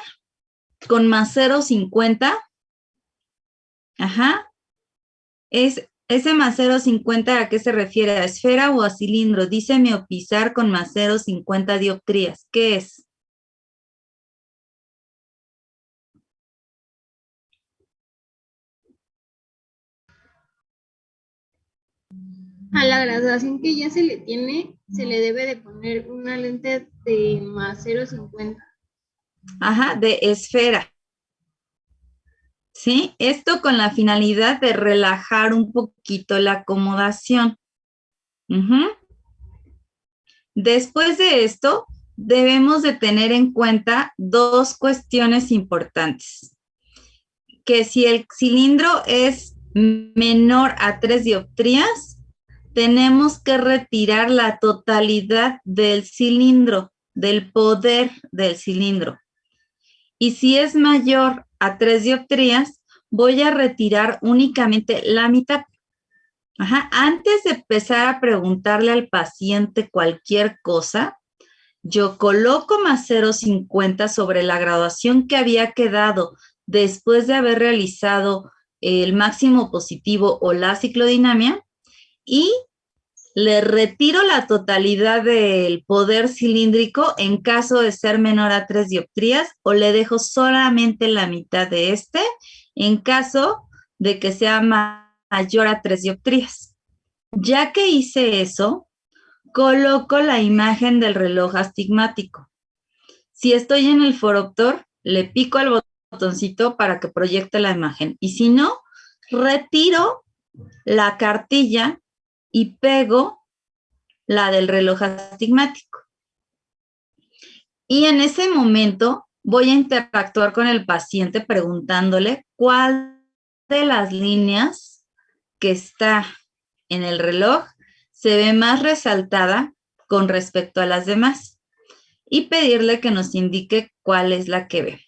con más 0.50. Ese más 0.50, ¿a qué se refiere? ¿A esfera o a cilindro? Dice miopizar con más 0.50 dioptrías. ¿Qué es? A la graduación que ya se le tiene, se le debe de poner una lente de más 0.50. De esfera. ¿Sí? Esto con la finalidad de relajar un poquito la acomodación. Después de esto, debemos de tener en cuenta 2 cuestiones importantes. Que si el cilindro es menor a 3 dioptrías, tenemos que retirar la totalidad del cilindro, del poder del cilindro. Y si es mayor a 3 dioptrías, voy a retirar únicamente la mitad. Antes de empezar a preguntarle al paciente cualquier cosa, yo coloco más 0.50 sobre la graduación que había quedado después de haber realizado el máximo positivo o la ciclodinamia, y le retiro la totalidad del poder cilíndrico en caso de ser menor a 3 dioptrías, o le dejo solamente la mitad de en caso de que sea mayor a 3 dioptrías. Ya que hice eso, coloco la imagen del reloj astigmático. Si estoy en el foroptor, le pico al botoncito para que proyecte la imagen. Y si no, retiro la cartilla y pego la del reloj astigmático. Y en ese momento voy a interactuar con el paciente preguntándole cuál de las líneas que está en el reloj se ve más resaltada con respecto a las demás y pedirle que nos indique cuál es la que ve.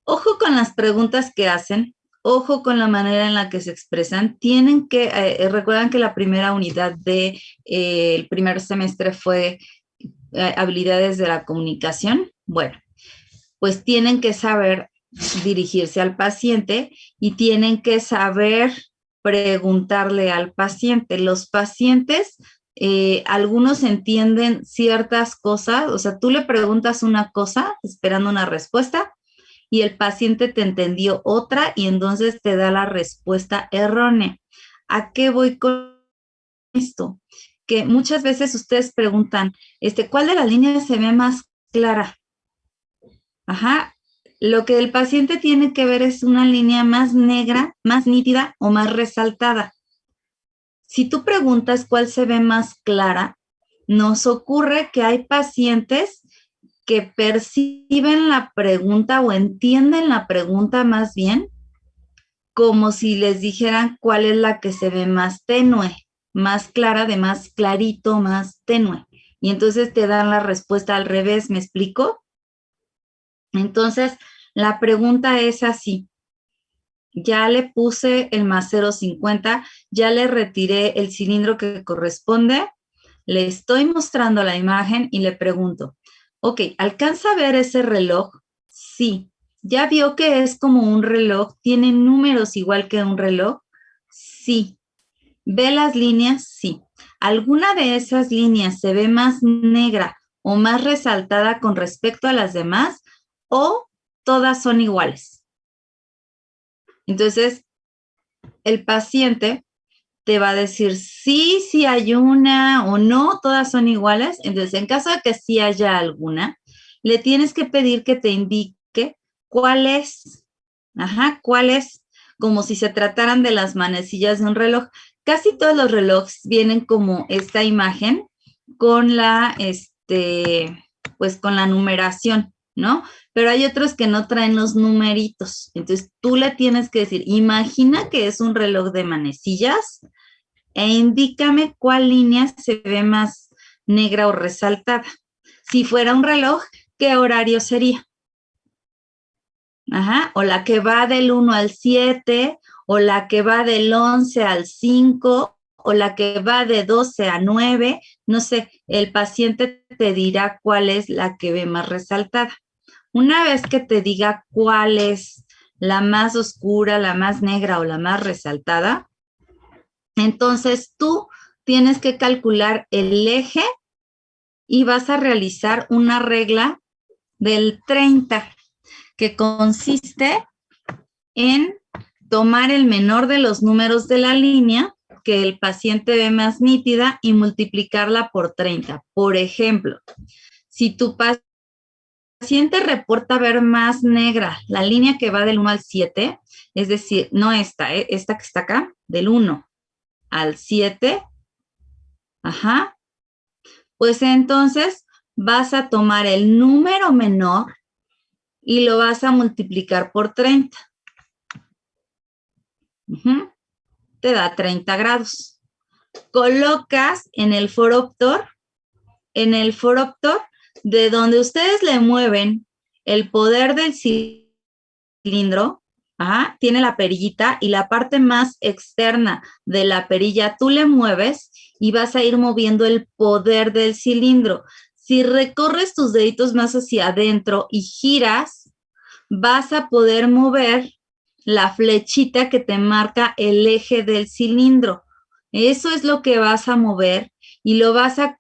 Ojo con las preguntas que hacen, ojo con la manera en la que se expresan. Tienen que, recuerdan que la primera unidad del primer semestre fue habilidades de la comunicación. Bueno, pues tienen que saber dirigirse al paciente y tienen que saber preguntarle al paciente. Los pacientes, algunos entienden ciertas cosas, o sea, tú le preguntas una cosa esperando una respuesta y el paciente te entendió otra y entonces te da la respuesta errónea. ¿A qué voy con esto? Que muchas veces ustedes preguntan, ¿cuál de las líneas se ve más clara? Ajá. Lo que el paciente tiene que ver es una línea más negra, más nítida o más resaltada. Si tú preguntas cuál se ve más clara, nos ocurre que hay pacientes que perciben la pregunta o entienden la pregunta más bien como si les dijeran cuál es la que se ve más tenue, más clara, de más clarito, más tenue. Y entonces te dan la respuesta al revés, ¿me explico? Entonces, la pregunta es así. Ya le puse el más 0.50, ya le retiré el cilindro que corresponde, le estoy mostrando la imagen y le pregunto, ok, ¿alcanza a ver ese reloj? Sí. ¿Ya vio que es como un reloj? ¿Tiene números igual que un reloj? Sí. ¿Ve las líneas? Sí. ¿Alguna de esas líneas se ve más negra o más resaltada con respecto a las demás o todas son iguales? Entonces, el paciente te va a decir sí, sí hay una o no, todas son iguales. Entonces, en caso de que sí haya alguna, le tienes que pedir que te indique cuál es. Ajá, cuál es, como si se trataran de las manecillas de un reloj. Casi todos los relojes vienen como esta imagen con la, pues con la numeración, ¿no? Pero hay otros que no traen los numeritos. Entonces, tú le tienes que decir, imagina que es un reloj de manecillas e indícame cuál línea se ve más negra o resaltada. Si fuera un reloj, ¿qué horario sería? Ajá, o la que va del 1 al 7, o la que va del 11 al 5, o la que va de 12 a 9, no sé, el paciente te dirá cuál es la que ve más resaltada. Una vez que te diga cuál es la más oscura, la más negra o la más resaltada, entonces tú tienes que calcular el eje y vas a realizar una regla del 30, que consiste en tomar el menor de los números de la línea que el paciente ve más nítida y multiplicarla por 30. Por ejemplo, si tu paciente reporta ver más negra la línea que va del 1 al 7, es decir, no esta, esta que está acá, del 1 al 7, ajá, pues entonces vas a tomar el número menor y lo vas a multiplicar por 30. Te da 30 grados. Colocas en el foroptor, de donde ustedes le mueven el poder del cilindro, tiene la perillita y la parte más externa de la perilla tú le mueves y vas a ir moviendo el poder del cilindro. Si recorres tus deditos más hacia adentro y giras, vas a poder mover la flechita que te marca el eje del cilindro. Eso es lo que vas a mover y lo vas a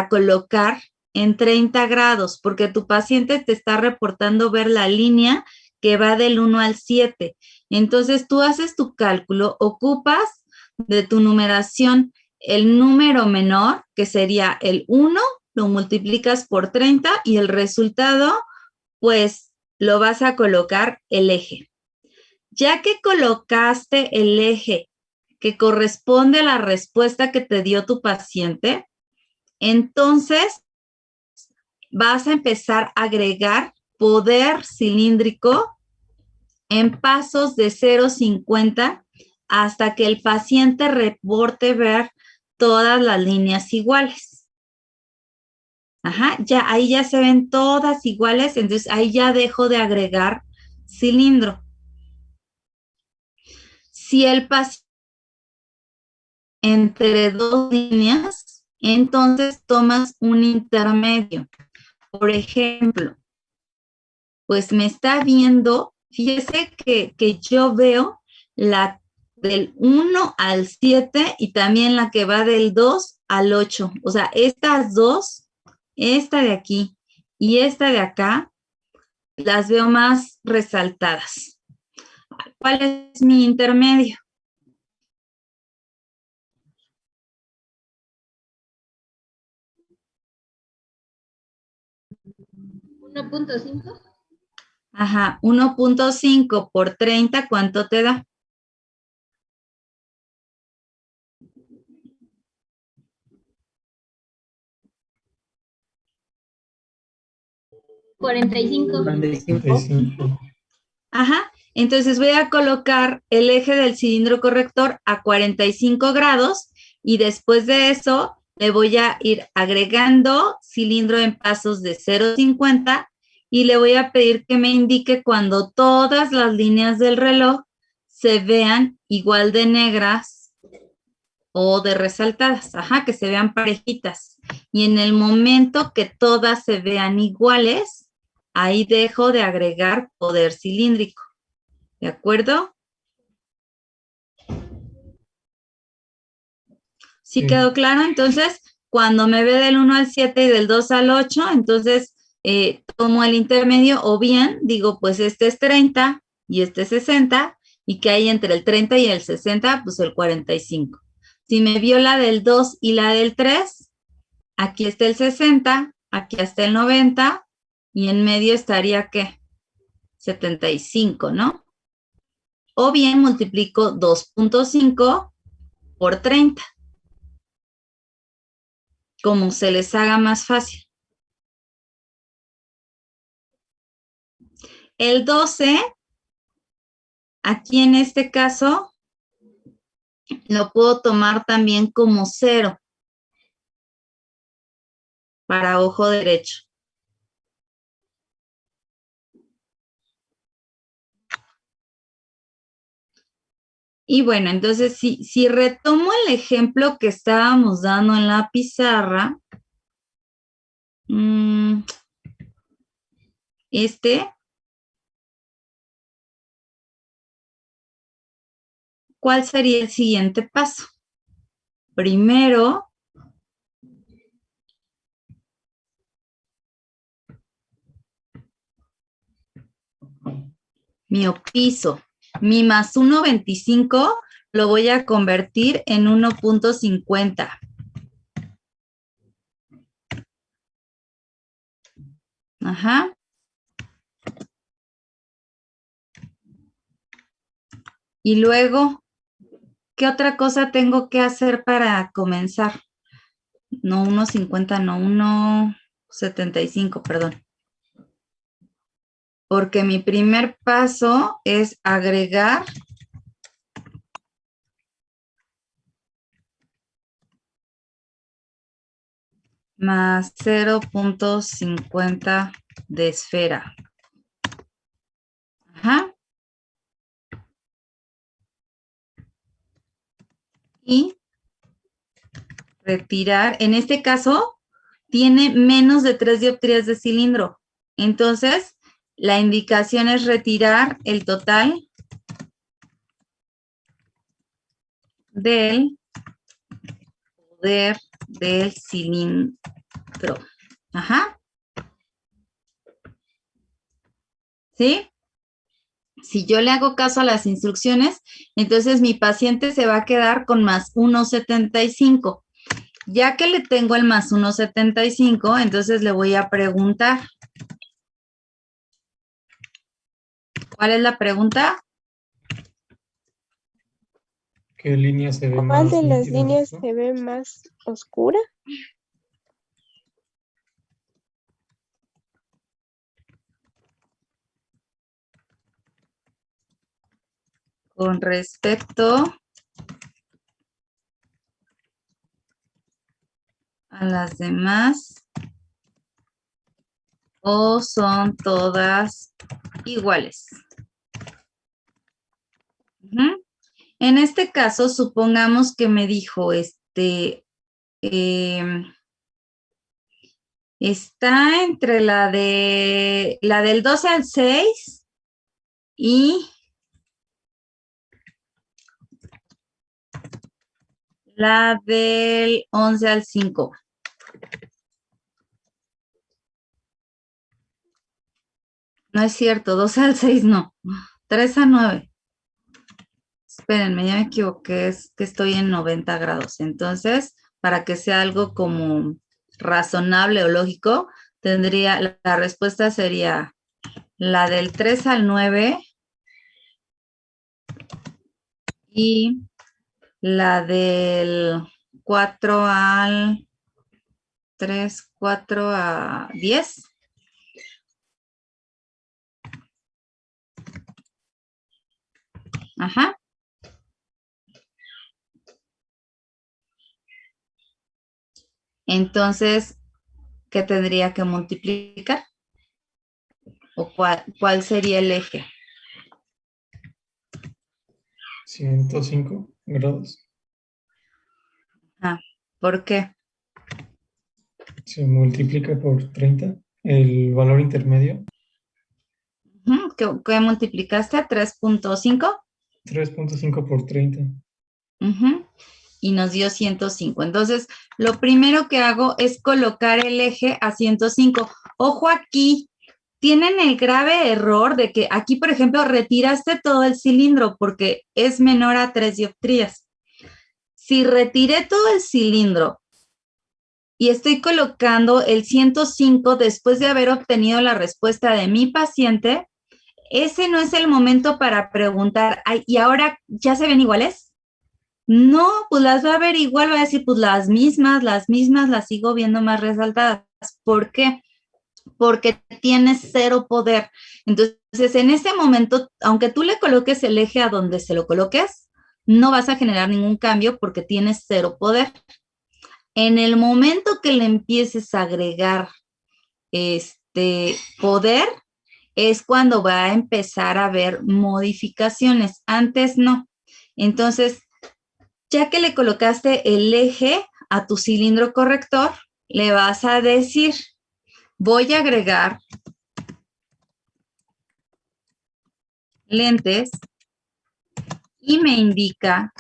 colocar en 30 grados porque tu paciente te está reportando ver la línea que va del 1 al 7. Entonces tú haces tu cálculo, ocupas de tu numeración el número menor, que sería el 1, lo multiplicas por 30 y el resultado, pues lo vas a colocar el eje. Ya que colocaste el eje que corresponde a la respuesta que te dio tu paciente, entonces vas a empezar a agregar poder cilíndrico en pasos de 0,50 hasta que el paciente reporte ver todas las líneas iguales. Ajá, ya ahí ya se ven todas iguales, entonces ahí ya dejo de agregar cilindro. Si el paciente entre dos líneas, entonces tomas un intermedio. Por ejemplo, pues me está viendo, fíjese que yo veo la del 1 al 7 y también la que va del 2 al 8. O sea, estas dos, esta de aquí y esta de acá, las veo más resaltadas. ¿Cuál es mi intermedio? ¿1.5? Ajá, 1.5 por 30, ¿cuánto te da? ¿45? 35. Ajá, entonces voy a colocar el eje del cilindro corrector a 45 grados y después de eso le voy a ir agregando cilindro en pasos de 0,50 y le voy a pedir que me indique cuando todas las líneas del reloj se vean igual de negras o de resaltadas, ajá, que se vean parejitas. Y en el momento que todas se vean iguales, ahí dejo de agregar poder cilíndrico. ¿De acuerdo? ¿Sí quedó claro? Entonces, cuando me ve del 1 al 7 y del 2 al 8, entonces tomo el intermedio o bien digo, pues este es 30 y este es 60 y que hay entre el 30 y el 60, pues el 45. Si me vio la del 2 y la del 3, aquí está el 60, aquí está el 90 y en medio estaría, ¿qué? 75, ¿no? O bien multiplico 2.5 por 30. Como se les haga más fácil. El 12, aquí en este caso, lo puedo tomar también como 0 para ojo derecho. Y bueno, entonces si retomo el ejemplo que estábamos dando en la pizarra, ¿cuál sería el siguiente paso? Primero, mi piso, mi más 1.25 lo voy a convertir en 1.50. Ajá. Y luego, ¿qué otra cosa tengo que hacer para comenzar? No 1.50, no 1.75, perdón. Porque mi primer paso es agregar más 0.50 de esfera. Ajá. Y retirar, en este caso, tiene menos de 3 dioptrías de cilindro. Entonces, la indicación es retirar el total del poder del cilindro. Ajá. ¿Sí? Si yo le hago caso a las instrucciones, entonces mi paciente se va a quedar con más 1.75. Ya que le tengo el más 1.75, entonces le voy a preguntar. ¿Cuál es la pregunta? ¿Qué línea se ve ¿Cuál más de las nítida, líneas no? se ve más oscura? Con respecto a las demás, o son todas iguales. Ujú. En este caso, supongamos que me dijo, está entre la del 12 al 6 y la del 11 al 5. No es cierto, 12 al 6 no. 3 a 9. Espérenme, ya me equivoqué, es que estoy en 90 grados. Entonces, para que sea algo como razonable o lógico, la respuesta sería la del 3 al 9 y la del 4 al 3, 4 a 10. Ajá. Entonces, ¿qué tendría que multiplicar? ¿O cuál sería el eje? 105 grados. Ah, ¿por qué? Se multiplica por 30. El valor intermedio, Ujú, ¿qué multiplicaste? 3.5. 3.5 por 30. Ujú, y nos dio 105. Entonces, lo primero que hago es colocar el eje a 105. Ojo aquí, tienen el grave error de que aquí, por ejemplo, retiraste todo el cilindro porque es menor a 3 dioptrías. Si retiré todo el cilindro y estoy colocando el 105 después de haber obtenido la respuesta de mi paciente, ese no es el momento para preguntar, ay, ¿y ahora ya se ven iguales? No, pues las va a ver igual, va a decir, pues las mismas, las sigo viendo más resaltadas. ¿Por qué? Porque tienes cero poder. Entonces, en ese momento, aunque tú le coloques el eje a donde se lo coloques, no vas a generar ningún cambio porque tienes cero poder. En el momento que le empieces a agregar poder, es cuando va a empezar a haber modificaciones. Antes no. Entonces, ya que le colocaste el eje a tu cilindro corrector, le vas a decir, voy a agregar lentes y me indica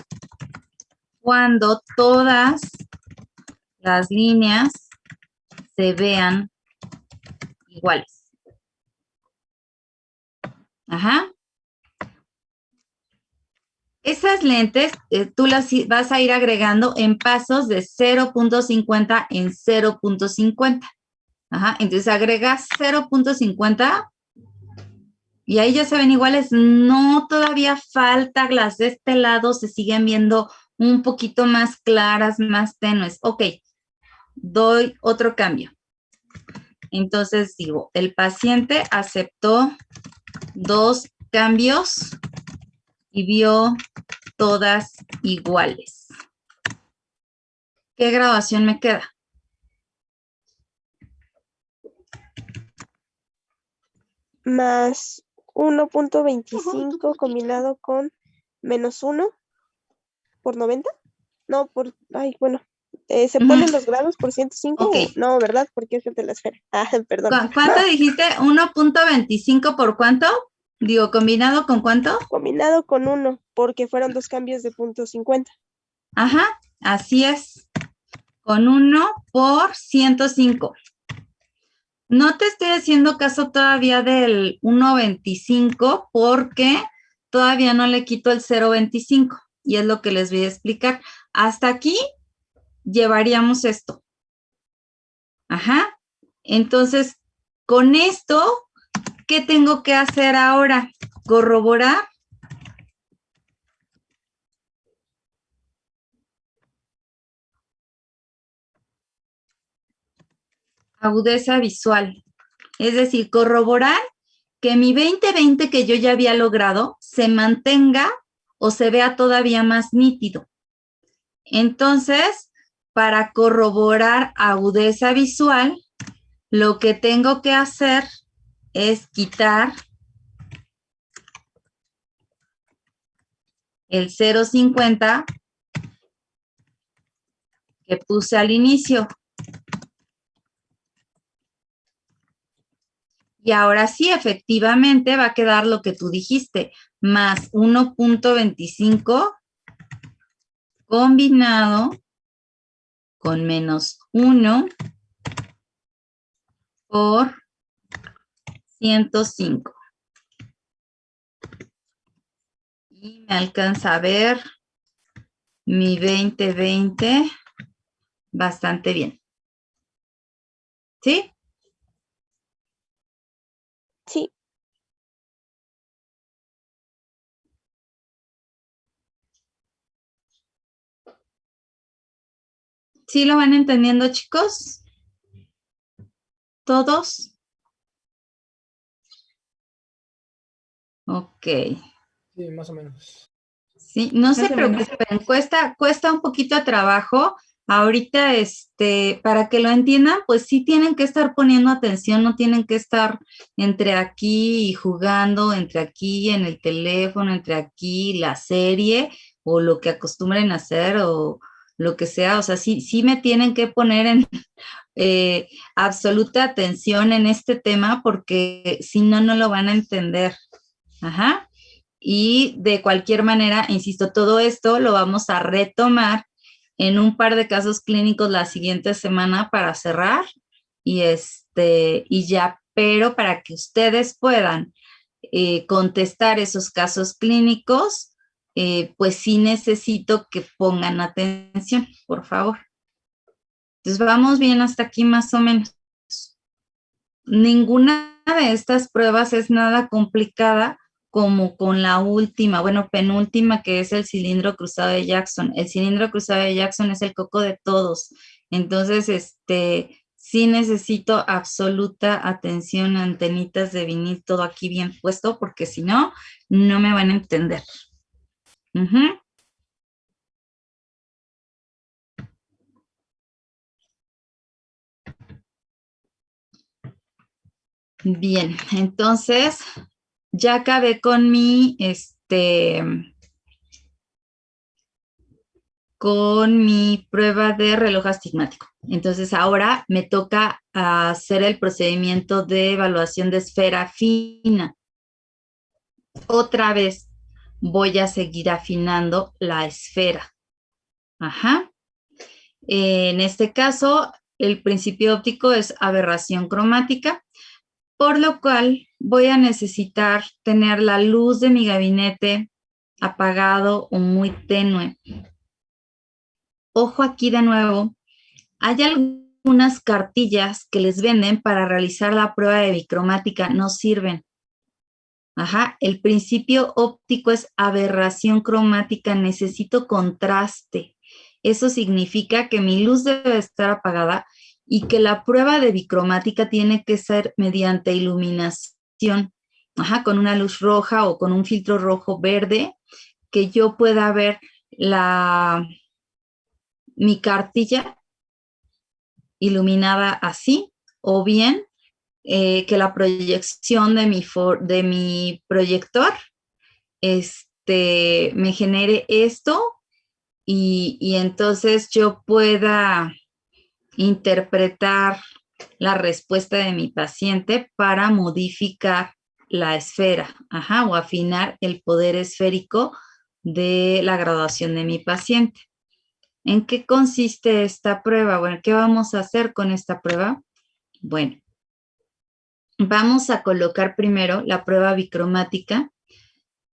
cuando todas las líneas se vean iguales. Ajá. Esas lentes tú las vas a ir agregando en pasos de 0.50 en 0.50. Ajá, entonces agregas 0.50 y ahí ya se ven iguales. No, todavía falta, las de este lado se siguen viendo un poquito más claras, más tenues. Ok, doy otro cambio. Entonces digo, el paciente aceptó 2 cambios y vio todas iguales. ¿Qué graduación me queda? Más 1.25 combinado con menos 1 por 90. No, ay, bueno. ¿Se ponen los grados por 105? Ok. No, ¿verdad? Porque es de la esfera. Ah, perdón. ¿Cuánto dijiste? ¿1.25 por cuánto? Digo, ¿combinado con cuánto? Combinado con 1, porque fueron 2 cambios de 0.50. Ajá, así es. Con 1 por 105. No te estoy haciendo caso todavía del 1.25 porque todavía no le quito el 0.25 y es lo que les voy a explicar. Hasta aquí llevaríamos esto. Ajá. Entonces, con esto, ¿qué tengo que hacer ahora? Corroborar. Agudeza visual. Es decir, corroborar que mi 20/20 que yo ya había logrado se mantenga o se vea todavía más nítido. Entonces, para corroborar agudeza visual, lo que tengo que hacer es quitar el 0.50 que puse al inicio. Y ahora sí, efectivamente, va a quedar lo que tú dijiste, más 1.25 combinado con menos 1 por 105. Y me alcanza a ver mi 20/20 bastante bien. ¿Sí? Sí, ¿Sí lo van entendiendo, chicos? ¿Todos? Ok. Sí, más o menos. Sí, no se Más o menos. preocupen, cuesta un poquito de trabajo. Ahorita, para que lo entiendan, pues sí tienen que estar poniendo atención, no tienen que estar entre aquí y jugando, entre aquí en el teléfono, entre aquí la serie o lo que acostumbren a hacer o lo que sea. O sea, sí me tienen que poner en absoluta atención en este tema porque si no, no lo van a entender. Ajá. Y de cualquier manera, insisto, todo esto lo vamos a retomar en un par de casos clínicos la siguiente semana para cerrar y ya, pero para que ustedes puedan contestar esos casos clínicos, pues sí necesito que pongan atención, por favor. Entonces vamos bien hasta aquí más o menos. Ninguna de estas pruebas es nada complicada como con la última, bueno, penúltima, que es el cilindro cruzado de Jackson. El cilindro cruzado de Jackson es el coco de todos. Entonces, sí necesito absoluta atención, antenitas de vinil, todo aquí bien puesto, porque si no, no me van a entender. Bien, entonces ya acabé con con mi prueba de reloj astigmático. Entonces ahora me toca hacer el procedimiento de evaluación de esfera fina. Otra vez voy a seguir afinando la esfera. Ajá. En este caso, el principio óptico es aberración cromática, por lo cual voy a necesitar tener la luz de mi gabinete apagado o muy tenue. Ojo aquí de nuevo, hay algunas cartillas que les venden para realizar la prueba de bicromática, no sirven. Ajá, el principio óptico es aberración cromática, necesito contraste. Eso significa que mi luz debe estar apagada y que la prueba de bicromática tiene que ser mediante iluminación, ajá, con una luz roja o con un filtro rojo verde, que yo pueda ver mi cartilla iluminada así, o bien que la proyección de mi proyector me genere esto y entonces yo pueda interpretar la respuesta de mi paciente para modificar la esfera, ajá, o afinar el poder esférico de la graduación de mi paciente. ¿En qué consiste esta prueba? Bueno, ¿qué vamos a hacer con esta prueba? Bueno, vamos a colocar primero la prueba bicromática,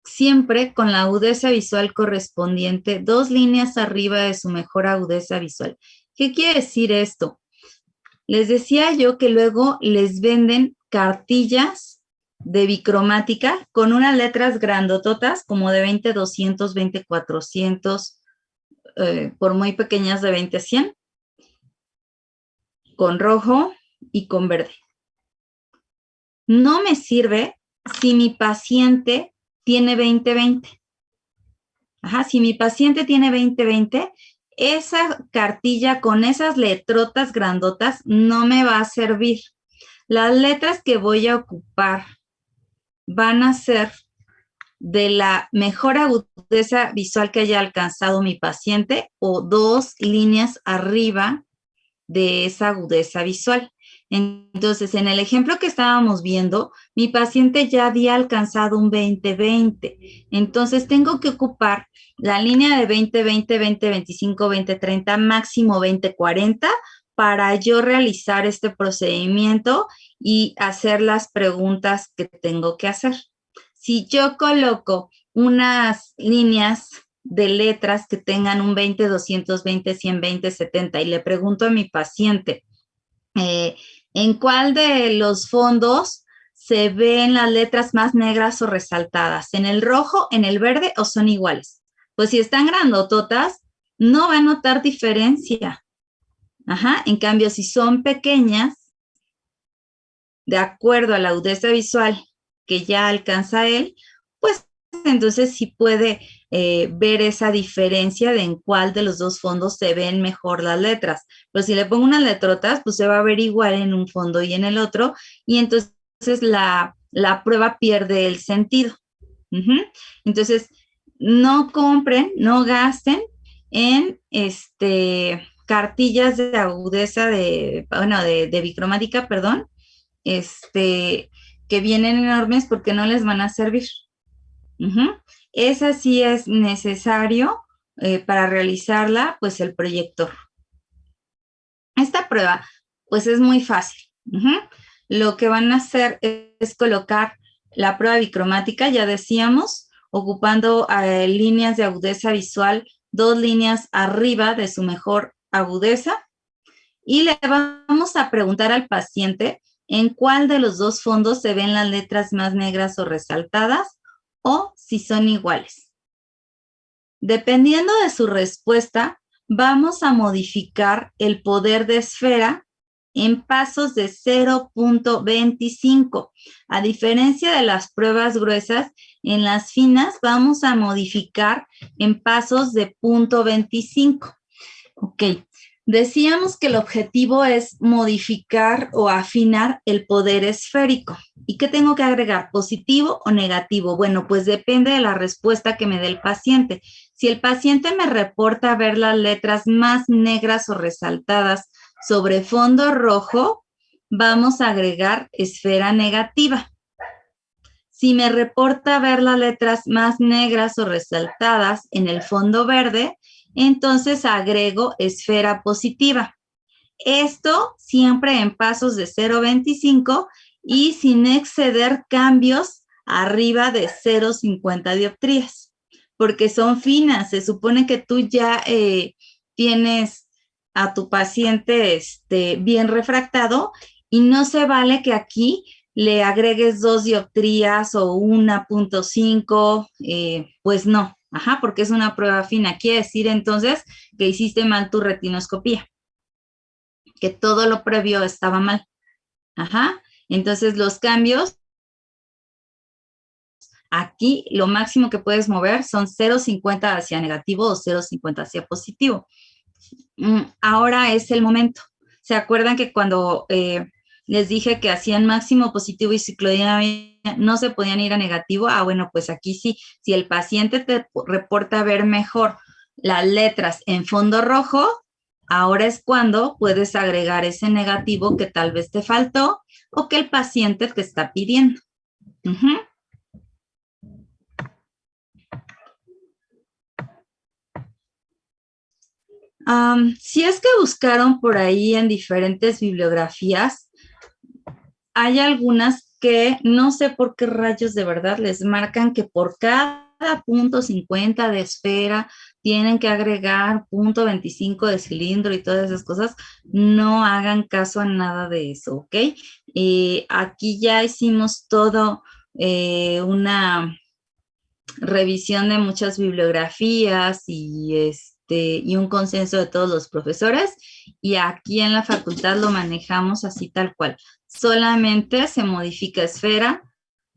siempre con la agudeza visual correspondiente, 2 líneas arriba de su mejor agudeza visual. ¿Qué quiere decir esto? Les decía yo que luego les venden cartillas de bicromática con unas letras grandototas como de 20-200, 20-400, por muy pequeñas de 20-100, con rojo y con verde. No me sirve si mi paciente tiene 20-20. Ajá, si mi paciente tiene 20-20, esa cartilla con esas letrotas grandotas no me va a servir. Las letras que voy a ocupar van a ser de la mejor agudeza visual que haya alcanzado mi paciente o 2 líneas arriba de esa agudeza visual. Entonces, en el ejemplo que estábamos viendo, mi paciente ya había alcanzado un 20-20. Entonces, tengo que ocupar la línea de 20-20, 20-25, 20-30, máximo 20-40 para yo realizar este procedimiento y hacer las preguntas que tengo que hacer. Si yo coloco unas líneas de letras que tengan un 20, 200, 20, 100, 20, 70 y le pregunto a mi paciente en cuál de los fondos se ven las letras más negras o resaltadas, en el rojo, en el verde o son iguales. Pues si están grandototas, no va a notar diferencia. Ajá. En cambio, si son pequeñas, de acuerdo a la agudeza visual que ya alcanza él, pues entonces sí puede ver esa diferencia de en cuál de los dos fondos se ven mejor las letras. Pero si le pongo unas letrotas, pues se va a ver igual en un fondo y en el otro, y entonces la prueba pierde el sentido. Entonces, no compren, no gasten en cartillas de agudeza de bicromática, perdón, que vienen enormes porque no les van a servir. Esa sí es necesario para realizarla, pues el proyector. Esta prueba, pues es muy fácil. Lo que van a hacer es colocar la prueba bicromática, ya decíamos, ocupando líneas de agudeza visual, 2 líneas arriba de su mejor agudeza, y le vamos a preguntar al paciente en cuál de los dos fondos se ven las letras más negras o resaltadas, o si son iguales. Dependiendo de su respuesta, vamos a modificar el poder de esfera en pasos de 0.25. A diferencia de las pruebas gruesas, en las finas vamos a modificar en pasos de 0.25. Ok. Decíamos que el objetivo es modificar o afinar el poder esférico. ¿Y qué tengo que agregar? ¿Positivo o negativo? Bueno, pues depende de la respuesta que me dé el paciente. Si el paciente me reporta ver las letras más negras o resaltadas sobre fondo rojo, vamos a agregar esfera negativa. Si me reporta ver las letras más negras o resaltadas en el fondo verde, entonces agrego esfera positiva. Esto siempre en pasos de 0.25 y sin exceder cambios arriba de 0.50 dioptrías, porque son finas. Se supone que tú ya tienes a tu paciente bien refractado y no se vale que aquí le agregues 2 dioptrías o 1.5, pues no. Ajá, porque es una prueba fina. Quiere decir entonces que hiciste mal tu retinoscopía, que todo lo previo estaba mal. Ajá, entonces los cambios, aquí lo máximo que puedes mover son 0.50 hacia negativo o 0.50 hacia positivo. Ahora es el momento. ¿Se acuerdan que cuando les dije que hacían máximo positivo y ciclodinámica no se podían ir a negativo? Ah, bueno, pues aquí sí. Si el paciente te reporta ver mejor las letras en fondo rojo, ahora es cuando puedes agregar ese negativo que tal vez te faltó o que el paciente te está pidiendo. Si es que buscaron por ahí en diferentes bibliografías, hay algunas que no sé por qué rayos de verdad les marcan que por cada punto 50 de esfera tienen que agregar punto 25 de cilindro y todas esas cosas. No hagan caso a nada de eso, ¿ok? Aquí ya hicimos todo una revisión de muchas bibliografías y un consenso de todos los profesores, y aquí en la facultad lo manejamos así tal cual. Solamente se modifica esfera,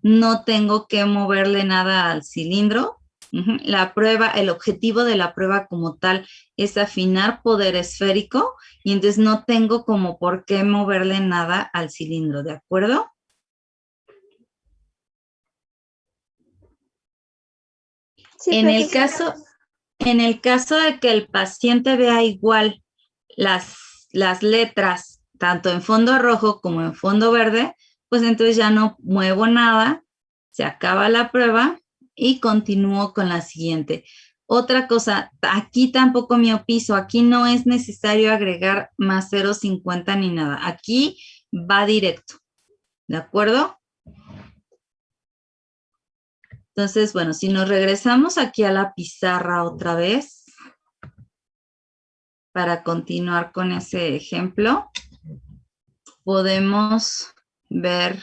no tengo que moverle nada al cilindro. La prueba, el objetivo de la prueba como tal es afinar poder esférico, y entonces no tengo como por qué moverle nada al cilindro, ¿de acuerdo? Sí, En el profesora. caso de que el paciente vea igual las letras, tanto en fondo rojo como en fondo verde, pues entonces ya no muevo nada, se acaba la prueba y continúo con la siguiente. Otra cosa, aquí tampoco miopizo, aquí no es necesario agregar más 0,50 ni nada, aquí va directo, ¿de acuerdo? Entonces, bueno, si nos regresamos aquí a la pizarra otra vez para continuar con ese ejemplo, podemos ver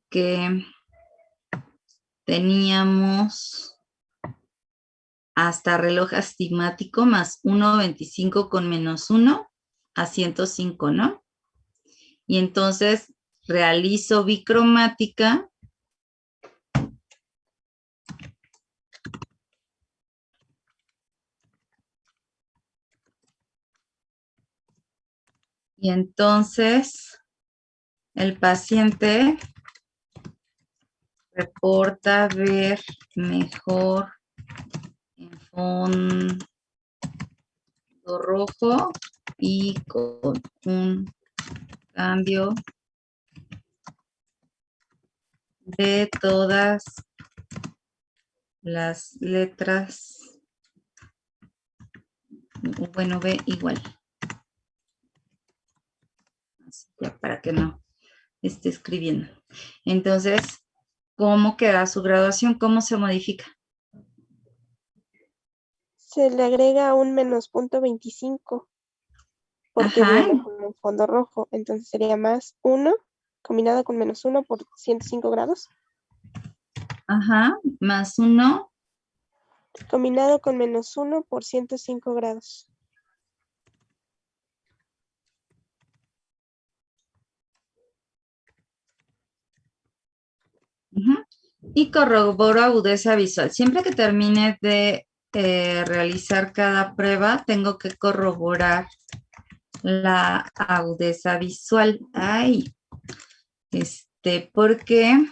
que teníamos hasta reloj astigmático más 1,25 con menos 1 a 105, ¿no? Y entonces realizo bicromática. Y entonces el paciente reporta ver mejor en fondo rojo y con un cambio de todas las letras. Bueno, ve igual. Así ya para que no esté escribiendo. Entonces, ¿cómo queda su graduación? ¿Cómo se modifica? Se le agrega un menos punto 25 porque Ajá. viene con un fondo rojo. Entonces sería más 1 combinado con menos 1 por 105 grados. Ajá, más 1. Combinado con menos 1 por 105 grados. Y corroboro agudeza visual. Siempre que termine de realizar cada prueba, tengo que corroborar la agudeza visual. Ay, porque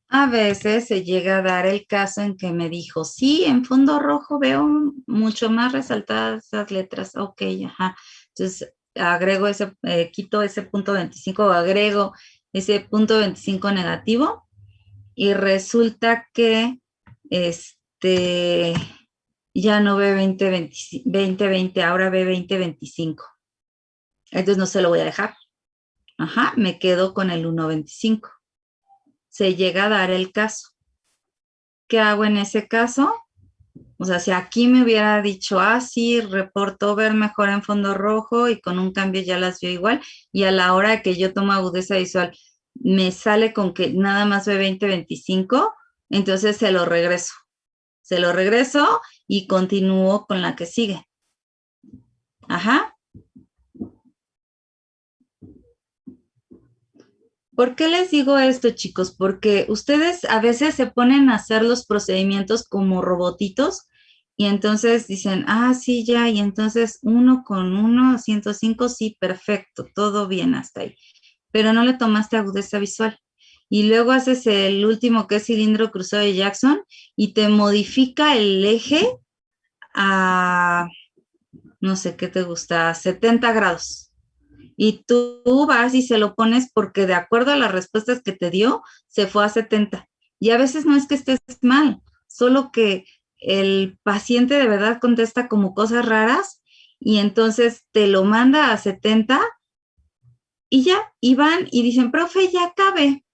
a veces se llega a dar el caso en que me dijo, sí, en fondo rojo veo mucho más resaltadas esas letras. Ok, ajá. Entonces, agrego quito ese punto 25 o agrego ese punto 25 negativo y resulta que ya no ve 20, ahora ve 20-25. Entonces no se lo voy a dejar. Ajá, me quedo con el 1,25. Se llega a dar el caso. ¿Qué hago en ese caso? O sea, si aquí me hubiera dicho, sí, reportó ver mejor en fondo rojo y con un cambio ya las veo igual, y a la hora que yo tomo agudeza visual me sale con que nada más ve 20-25, entonces se lo regreso. Se lo regreso y continúo con la que sigue. Ajá. ¿Por qué les digo esto, chicos? Porque ustedes a veces se ponen a hacer los procedimientos como robotitos y entonces dicen, sí, ya, y entonces 1 con 1, 105, sí, perfecto, todo bien hasta ahí. Pero no le tomaste agudeza visual. Y luego haces el último que es cilindro cruzado de Jackson y te modifica el eje a, no sé qué te gusta, 70 grados. Y tú vas y se lo pones porque de acuerdo a las respuestas que te dio, se fue a 70. Y a veces no es que estés mal, solo que el paciente de verdad contesta como cosas raras y entonces te lo manda a 70 y ya, y van y dicen, profe, ya cabe.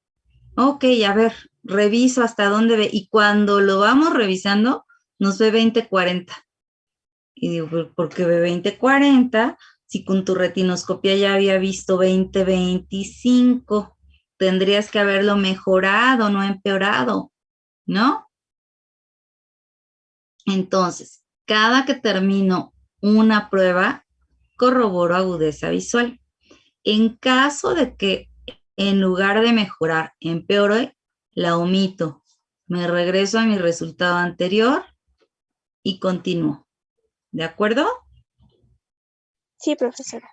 Ok, a ver, reviso hasta dónde ve, y cuando lo vamos revisando, nos ve 20-40. Y digo, ¿por qué ve 20-40? Si con tu retinoscopia ya había visto 20-25, tendrías que haberlo mejorado, no empeorado, ¿no? Entonces, cada que termino una prueba, corroboro agudeza visual. En caso de que en lugar de mejorar, empeore, la omito. Me regreso a mi resultado anterior y continúo. ¿De acuerdo? Sí, profesora.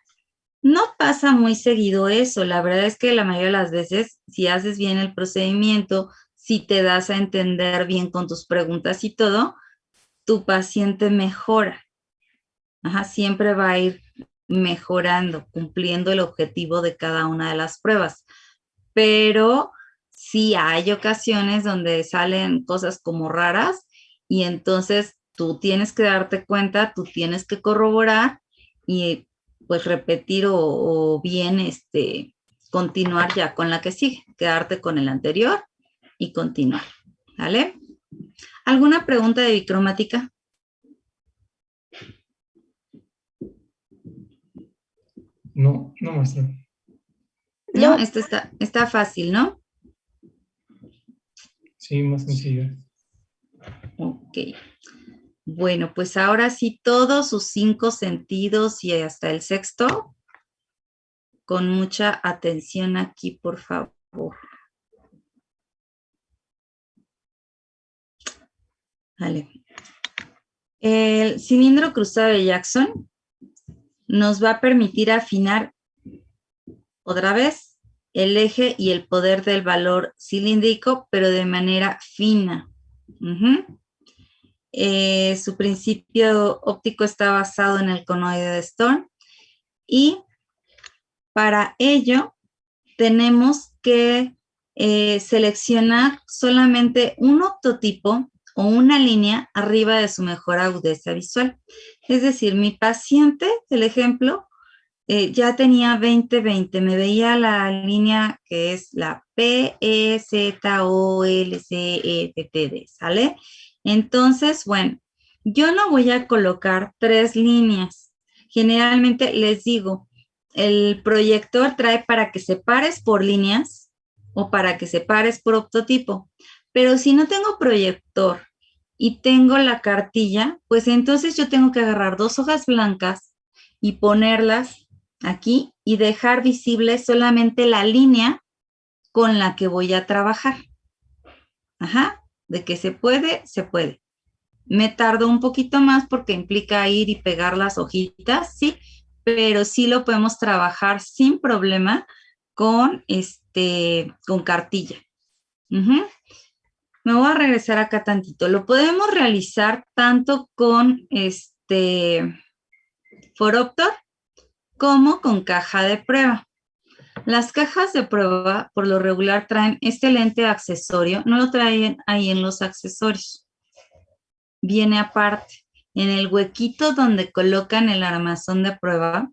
No pasa muy seguido eso. La verdad es que la mayoría de las veces, si haces bien el procedimiento, si te das a entender bien con tus preguntas y todo, tu paciente mejora. Ajá, siempre va a ir mejorando, cumpliendo el objetivo de cada una de las pruebas. Pero sí hay ocasiones donde salen cosas como raras y entonces tú tienes que darte cuenta, tú tienes que corroborar y pues repetir o bien continuar ya con la que sigue, quedarte con el anterior y continuar, ¿vale? ¿Alguna pregunta de bicromática? No, no, maestra. ¿No? No, Esto está fácil, ¿no? Sí, más sencillo. Ok. Bueno, pues ahora sí, todos sus 5 sentidos y hasta el sexto, con mucha atención aquí, por favor. Vale. El cilindro cruzado de Jackson nos va a permitir afinar otra vez el eje y el poder del valor cilíndrico, pero de manera fina. Su principio óptico está basado en el conoide de Storm y para ello tenemos que seleccionar solamente un optotipo o una línea arriba de su mejor agudeza visual. Es decir, mi paciente, el ejemplo, ya tenía 20-20, me veía la línea que es la PEZOLCEFTD, ¿sale? Entonces, bueno, yo no voy a colocar 3 líneas. Generalmente les digo, el proyector trae para que separes por líneas o para que separes por optotipo. Pero si no tengo proyector y tengo la cartilla, pues entonces yo tengo que agarrar 2 hojas blancas y ponerlas aquí y dejar visible solamente la línea con la que voy a trabajar. Ajá, de que se puede, se puede. Me tardo un poquito más porque implica ir y pegar las hojitas, sí, pero sí lo podemos trabajar sin problema con cartilla. Me voy a regresar acá tantito. Lo podemos realizar tanto con Phoropter como con caja de prueba. Las cajas de prueba por lo regular traen este lente accesorio, no lo traen ahí en los accesorios. Viene aparte. En el huequito donde colocan el armazón de prueba,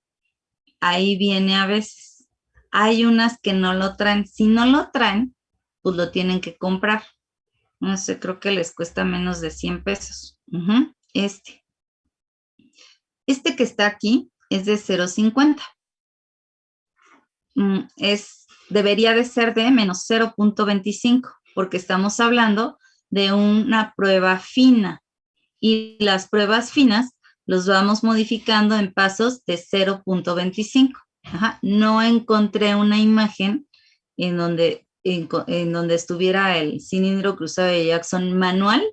ahí viene a veces. Hay unas que no lo traen. Si no lo traen, pues lo tienen que comprar. No sé, creo que les cuesta menos de 100 pesos. Este que está aquí es de 0.50. Debería de ser de menos 0.25, porque estamos hablando de una prueba fina. Y las pruebas finas los vamos modificando en pasos de 0.25. No encontré una imagen en donde estuviera el cilindro cruzado de Jackson manual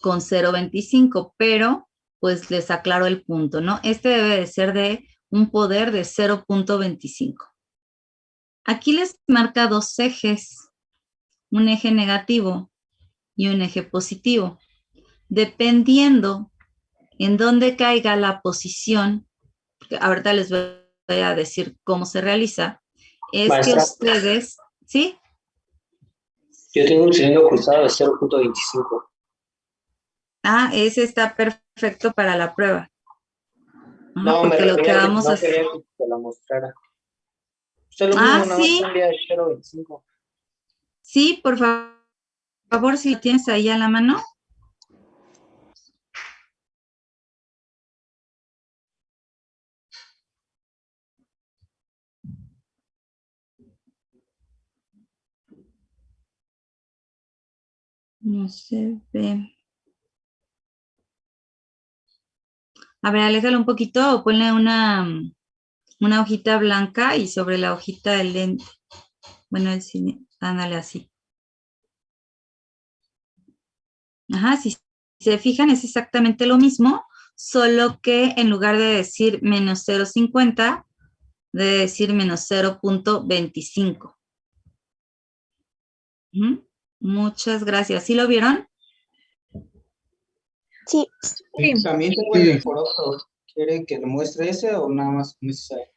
con 0.25, pero pues les aclaro el punto, ¿no? Este debe de ser de un poder de 0.25. Aquí les marca 2 ejes, un eje negativo y un eje positivo. Dependiendo en dónde caiga la posición, ahorita les voy a decir cómo se realiza, es maestra, que ustedes, ¿sí? Yo tengo un cilindro cruzado de 0.25. Ese está perfecto para la prueba. Ajá, No, me porque lo que refería que vamos no a quería hacer. que te la mostrara. Usted lo Ah, mismo, nada más sí, cambia el 0.25. sí, por favor, si lo tienes ahí a la mano. No se ve. A ver, aléjalo un poquito o ponle una hojita blanca y sobre la hojita del lente. Bueno, el cine, ándale así. Ajá, si se fijan es exactamente lo mismo, solo que en lugar de decir menos 0.50, debe decir menos 0.25. Muchas gracias. ¿Sí lo vieron? Sí, Sí. También tengo el foroto. ¿Quiere que le muestre ese o nada más con ese?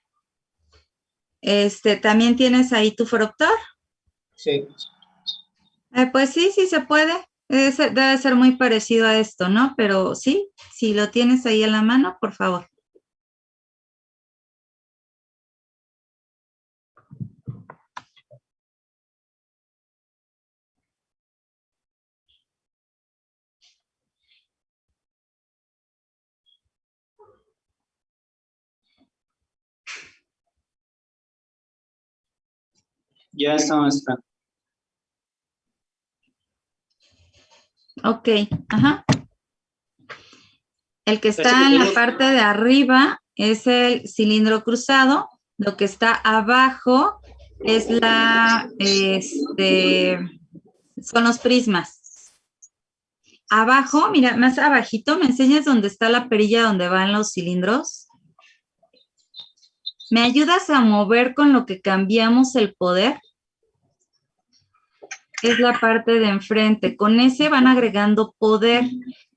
¿También tienes ahí tu foroctor? Sí. Pues sí, sí se puede. Debe ser muy parecido a esto, ¿no? Pero sí, si lo tienes ahí en la mano, por favor. Ya está maestra. Ok, ajá. El que Este está que en la tengo- parte de arriba es el cilindro cruzado. Lo que está abajo es son los prismas. Abajo, mira, más abajito, ¿me enseñas dónde está la perilla donde van los cilindros? ¿Me ayudas a mover con lo que cambiamos el poder? Es la parte de enfrente. Con ese van agregando poder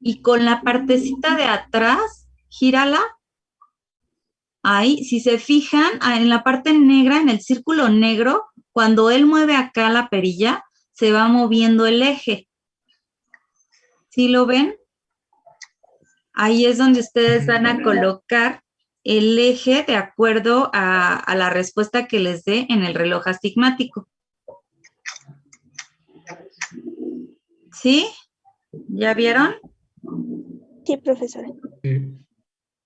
y con la partecita de atrás, gírala. Ahí, si se fijan, en la parte negra, en el círculo negro, cuando él mueve acá la perilla, se va moviendo el eje. ¿Sí lo ven? Ahí es donde ustedes van a colocar el eje de acuerdo a la respuesta que les dé en el reloj astigmático. ¿Sí? ¿Ya vieron? sí, profesora. Sí.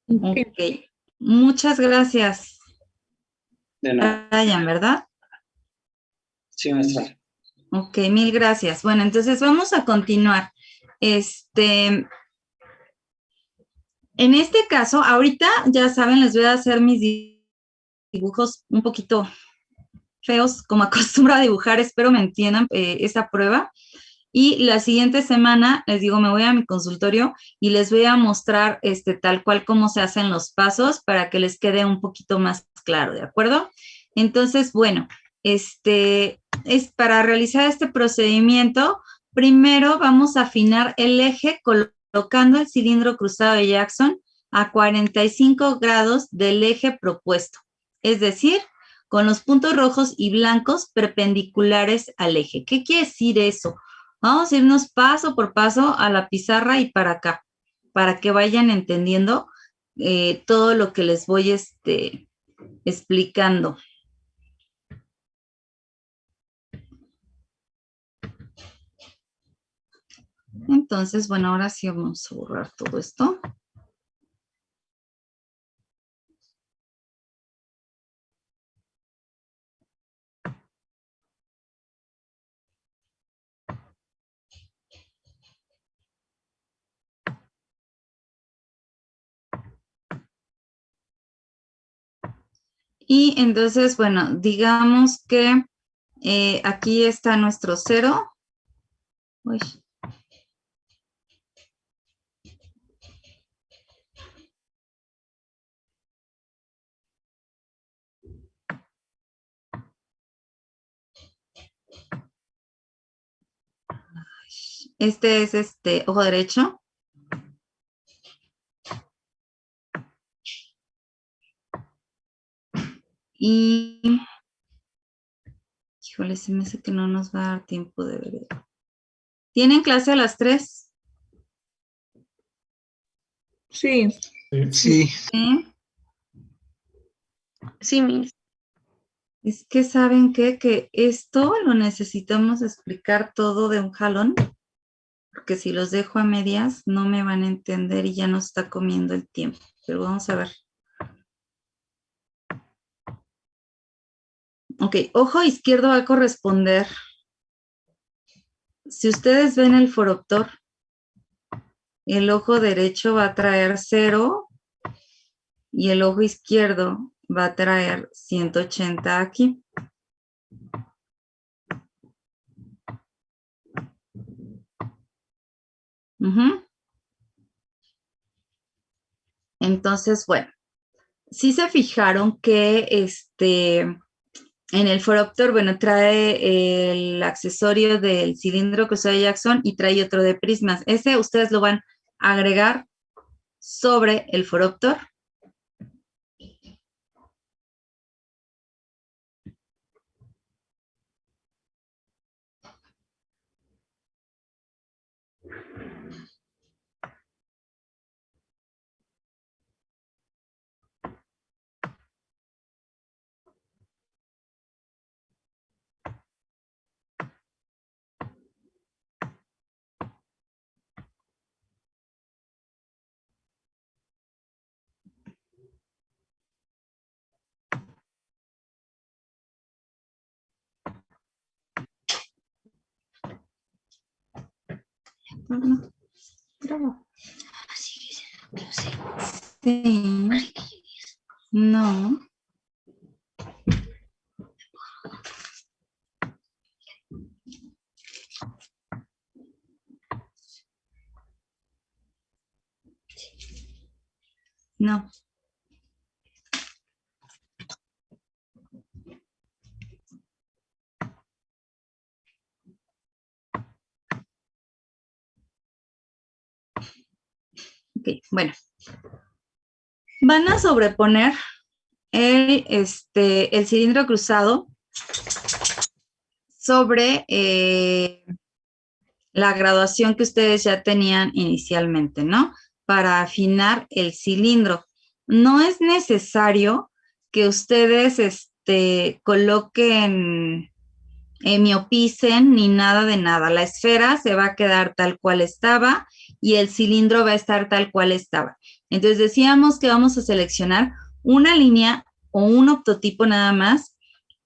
Ok. Muchas gracias, De nada. Brian, ¿verdad? Sí, maestra. Ok, mil gracias. Bueno, entonces vamos a continuar. En este caso, ahorita ya saben, les voy a hacer mis dibujos un poquito feos, como acostumbro a dibujar, espero me entiendan esa prueba. Y la siguiente semana, les digo, me voy a mi consultorio y les voy a mostrar tal cual cómo se hacen los pasos para que les quede un poquito más claro, ¿de acuerdo? Entonces, bueno, es para realizar este procedimiento, primero vamos a afinar el eje colocando el cilindro cruzado de Jackson a 45 grados del eje propuesto, es decir, con los puntos rojos y blancos perpendiculares al eje. ¿Qué quiere decir eso? Vamos a irnos paso por paso a la pizarra y para acá, para que vayan entendiendo todo lo que les voy explicando. Entonces, bueno, ahora sí vamos a borrar todo esto. Y entonces, bueno, digamos que aquí está nuestro 0. Uy. Este es ojo derecho. Y, híjole, se me hace que no nos va a dar tiempo de ver. ¿Tienen clase a las 3? Sí. Sí. ¿Sí? Sí, Miss. Es que ¿saben qué? Que esto lo necesitamos explicar todo de un jalón, porque si los dejo a medias no me van a entender y ya nos está comiendo el tiempo. Pero vamos a ver. Ok, ojo izquierdo va a corresponder. Si ustedes ven el foroptor, el ojo derecho va a traer 0 y el ojo izquierdo va a traer 180 aquí. Entonces, bueno, sí se fijaron que en el foroptor, bueno, trae el accesorio del cilindro cruzado de Jackson y trae otro de prismas. Ese ustedes lo van a agregar sobre el foroptor. Bravo. Sí. No. No. Ok, bueno. Van a sobreponer el cilindro cruzado sobre la graduación que ustedes ya tenían inicialmente, ¿no? Para afinar el cilindro. No es necesario que ustedes coloquen hemiopicen ni nada de nada. La esfera se va a quedar tal cual estaba y el cilindro va a estar tal cual estaba. Entonces decíamos que vamos a seleccionar una línea o un optotipo nada más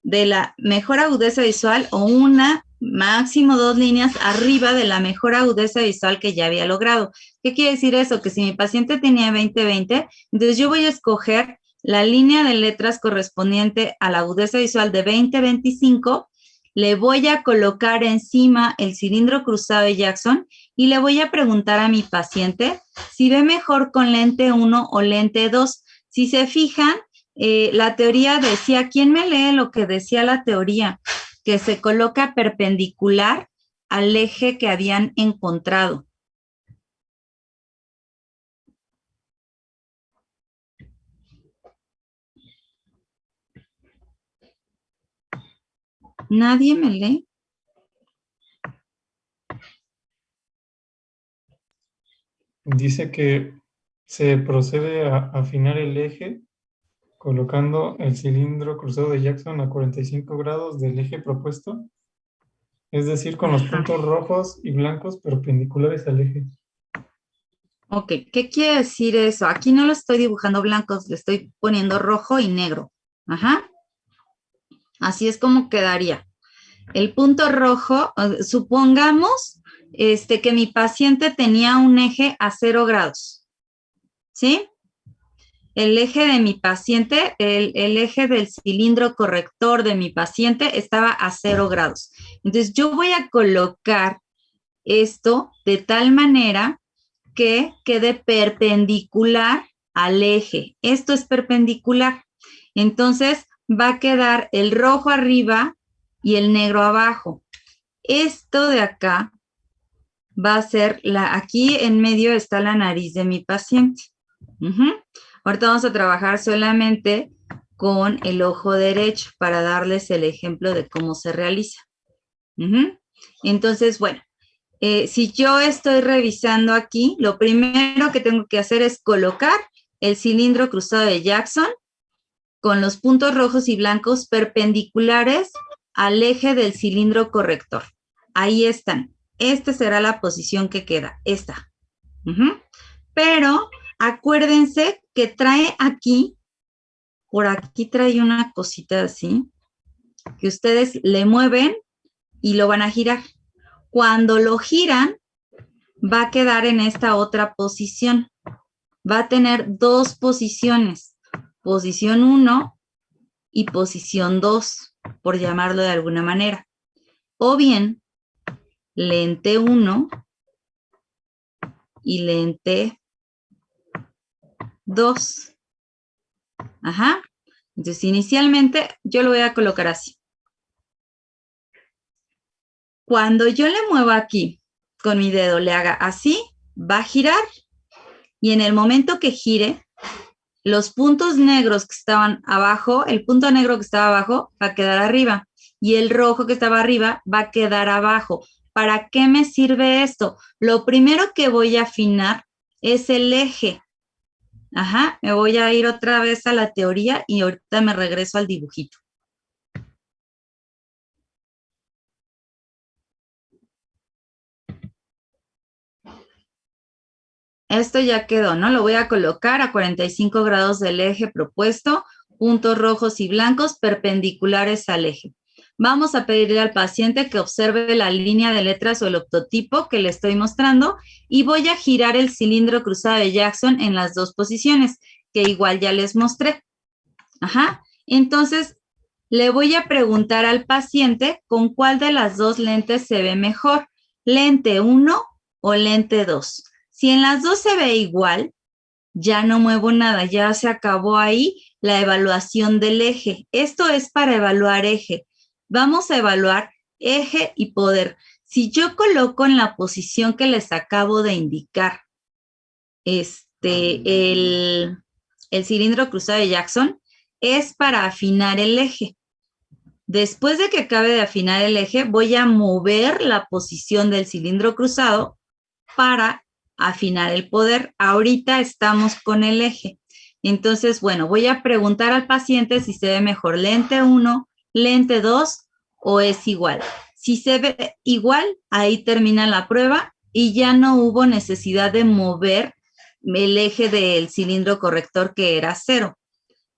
de la mejor agudeza visual o una, máximo 2 líneas arriba de la mejor agudeza visual que ya había logrado. ¿Qué quiere decir eso? Que si mi paciente tenía 20-20, entonces yo voy a escoger la línea de letras correspondiente a la agudeza visual de 20-25, le voy a colocar encima el cilindro cruzado de Jackson y le voy a preguntar a mi paciente si ve mejor con lente 1 o lente 2. Si se fijan, la teoría decía, ¿quién me lee lo que decía la teoría? Que se coloca perpendicular al eje que habían encontrado. ¿Nadie me lee? Dice que se procede a afinar el eje colocando el cilindro cruzado de Jackson a 45 grados del eje propuesto, es decir, con los puntos rojos y blancos perpendiculares al eje. Ok, ¿qué quiere decir eso? Aquí no lo estoy dibujando blancos, le estoy poniendo rojo y negro. Ajá. Así es como quedaría. El punto rojo, supongamos que mi paciente tenía un eje a 0 grados, ¿sí? El eje de mi paciente, el eje del cilindro corrector de mi paciente estaba a 0 grados. Entonces, yo voy a colocar esto de tal manera que quede perpendicular al eje. Esto es perpendicular. Entonces, va a quedar el rojo arriba y el negro abajo. Esto de acá va a ser aquí en medio está la nariz de mi paciente. Ahorita vamos a trabajar solamente con el ojo derecho para darles el ejemplo de cómo se realiza. Entonces, bueno, si yo estoy revisando aquí, lo primero que tengo que hacer es colocar el cilindro cruzado de Jackson con los puntos rojos y blancos perpendiculares al eje del cilindro corrector. Ahí están. Esta será la posición que queda, esta. Pero acuérdense que trae aquí, por aquí trae una cosita así, que ustedes le mueven y lo van a girar. Cuando lo giran, va a quedar en esta otra posición. Va a tener dos posiciones, posición 1 y posición 2, por llamarlo de alguna manera. O bien, lente 1 y lente 2. Ajá. Entonces, inicialmente, yo lo voy a colocar así. Cuando yo le muevo aquí, con mi dedo le haga así, va a girar. Y en el momento que gire, los puntos negros que estaban abajo, el punto negro que estaba abajo va a quedar arriba. Y el rojo que estaba arriba va a quedar abajo. ¿Para qué me sirve esto? Lo primero que voy a afinar es el eje. Ajá, me voy a ir otra vez a la teoría y ahorita me regreso al dibujito. Esto ya quedó, ¿no? Lo voy a colocar a 45 grados del eje propuesto, puntos rojos y blancos perpendiculares al eje. Vamos a pedirle al paciente que observe la línea de letras o el octotipo que le estoy mostrando y voy a girar el cilindro cruzado de Jackson en las dos posiciones, que igual ya les mostré. Ajá. Entonces, le voy a preguntar al paciente con cuál de las dos lentes se ve mejor, lente 1 o lente 2. Si en las dos se ve igual, ya no muevo nada, ya se acabó ahí la evaluación del eje. Esto es para evaluar eje. Vamos a evaluar eje y poder. Si yo coloco en la posición que les acabo de indicar el cilindro cruzado de Jackson, es para afinar el eje. Después de que acabe de afinar el eje, voy a mover la posición del cilindro cruzado para afinar el poder. Ahorita estamos con el eje. Entonces, bueno, voy a preguntar al paciente si se ve mejor lente 1, lente 2 o es igual. Si se ve igual, ahí termina la prueba y ya no hubo necesidad de mover el eje del cilindro corrector que era 0.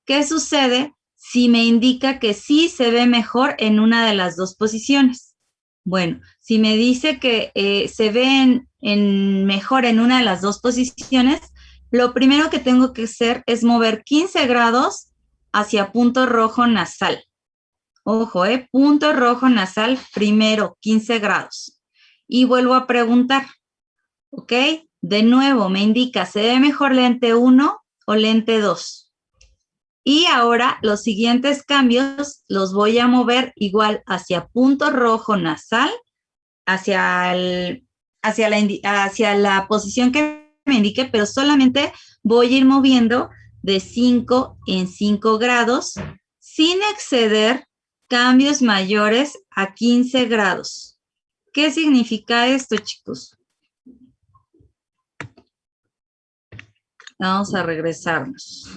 ¿Qué sucede si me indica que sí se ve mejor en una de las dos posiciones? Bueno, si me dice que se ve mejor en una de las dos posiciones, lo primero que tengo que hacer es mover 15 grados hacia punto rojo nasal. Ojo, punto rojo nasal primero, 15 grados. Y vuelvo a preguntar, ¿ok? De nuevo me indica, ¿se ve mejor lente 1 o lente 2? Y ahora los siguientes cambios los voy a mover igual hacia punto rojo nasal, hacia la posición que me indique, pero solamente voy a ir moviendo de 5 en 5 grados sin exceder cambios mayores a 15 grados. ¿Qué significa esto, chicos? Vamos a regresarnos.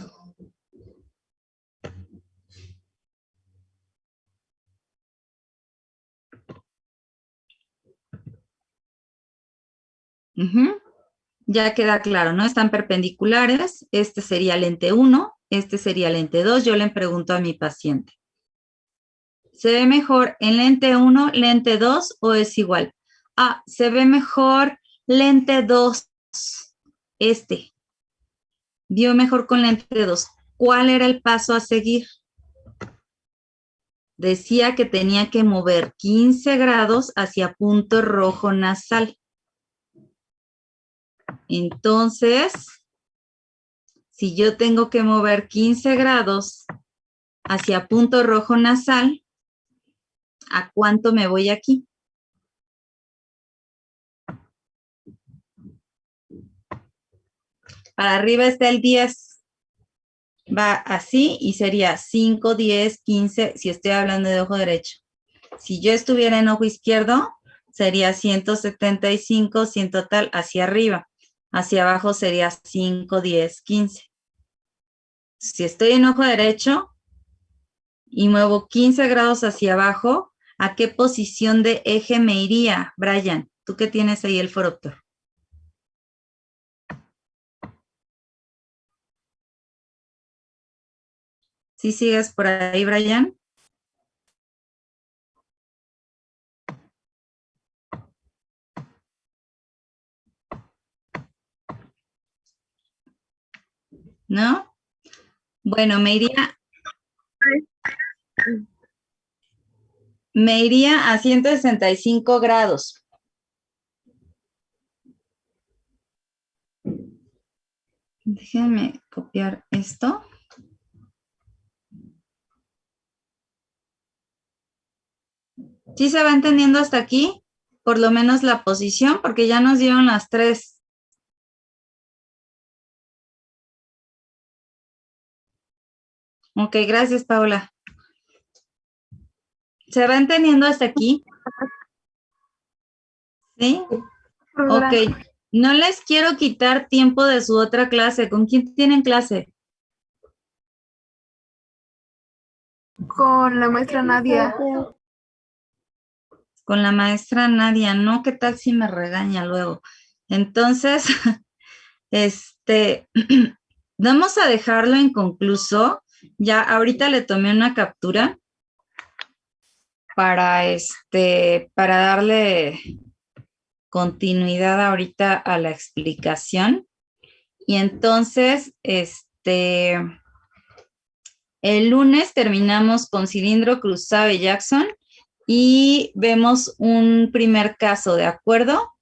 Ya queda claro, ¿no? Están perpendiculares. Este sería lente 1, este sería lente 2. Yo le pregunto a mi paciente, ¿se ve mejor en lente 1, lente 2 o es igual? Ah, se ve mejor lente 2. Vio mejor con lente 2. ¿Cuál era el paso a seguir? Decía que tenía que mover 15 grados hacia punto rojo nasal. Entonces, si yo tengo que mover 15 grados hacia punto rojo nasal, ¿a cuánto me voy aquí? Para arriba está el 10. Va así y sería 5, 10, 15, si estoy hablando de ojo derecho. Si yo estuviera en ojo izquierdo, sería 175, 100 total, hacia arriba. Hacia abajo sería 5, 10, 15. Si estoy en ojo derecho, y muevo 15 grados hacia abajo, ¿a qué posición de eje me iría, Brian? ¿Tú qué tienes ahí el foróptero? ¿Sí sigues por ahí, Brian? ¿No? Bueno, me iría a 165 grados. Déjenme copiar esto. ¿Sí se va entendiendo hasta aquí? Por lo menos la posición, porque ya nos dieron las 3. Ok, gracias, Paula. ¿Se va entendiendo hasta aquí? ¿Sí? Ok. No les quiero quitar tiempo de su otra clase. ¿Con quién tienen clase? Con la maestra Nadia. Con la maestra Nadia. No, ¿qué tal si me regaña luego? Entonces, vamos a dejarlo inconcluso. Ya ahorita le tomé una captura para darle continuidad ahorita a la explicación. Y entonces, el lunes terminamos con cilindro cruzado de Jackson y vemos un primer caso, ¿de acuerdo?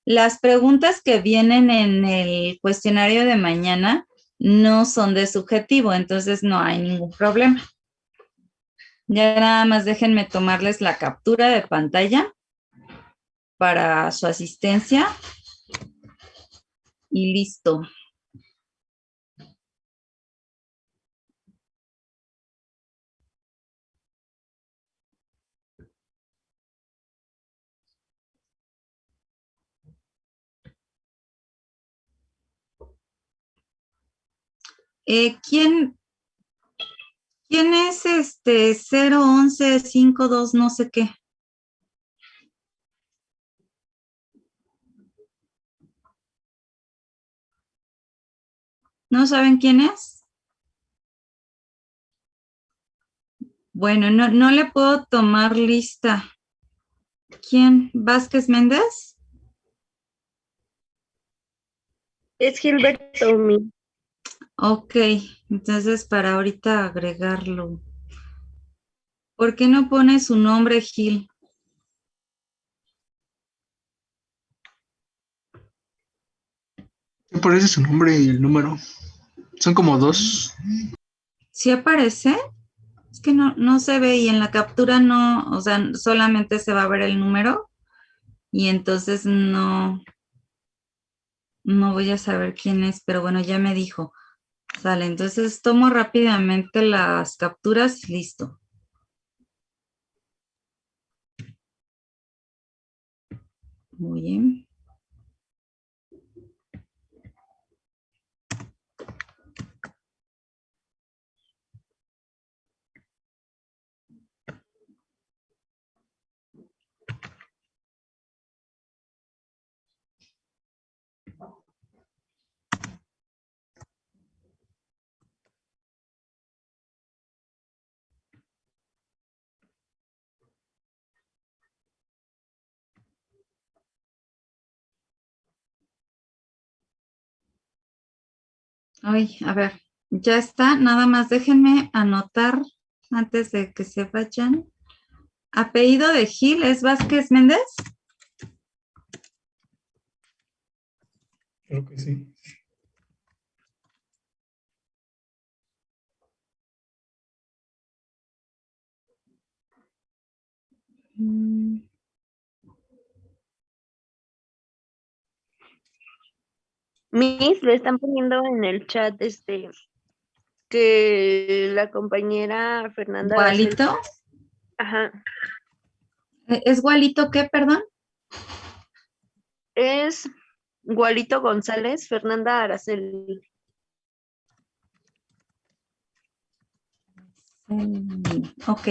Las preguntas que vienen en el cuestionario de mañana no son de subjetivo, entonces no hay ningún problema. Ya nada más déjenme tomarles la captura de pantalla para su asistencia y listo. ¿Quién es 01152 no sé qué? ¿No saben quién es? Bueno, no le puedo tomar lista. ¿Quién? ¿Vázquez Méndez? Es Gilberto. Ok, entonces para ahorita agregarlo. ¿Por qué no pone su nombre, Gil? Me parece su nombre y el número. Son como 2. ¿Sí aparece? Es que no se ve y en la captura no, o sea, solamente se va a ver el número y entonces no voy a saber quién es, pero bueno, ya me dijo. Sale, entonces tomo rápidamente las capturas y listo. Muy bien. Ay, a ver, ya está. Nada más déjenme anotar antes de que se vayan. ¿Apellido de Gil es Vázquez Méndez? Creo que sí. Miss, le están poniendo en el chat que la compañera Fernanda Araceli. ¿Gualito? Ajá. ¿Es Gualito qué, perdón? Es Gualito González, Fernanda Araceli. Ok.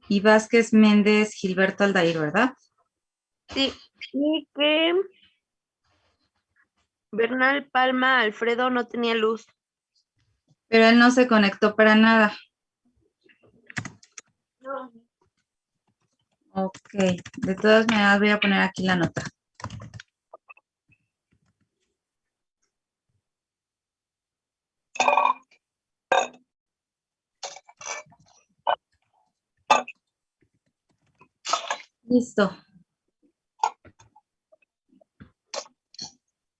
Y Vázquez Méndez Gilberto Aldair, ¿verdad? Sí, y que Bernal Palma Alfredo no tenía luz. Pero él no se conectó para nada. No. Ok. De todas maneras voy a poner aquí la nota. Listo.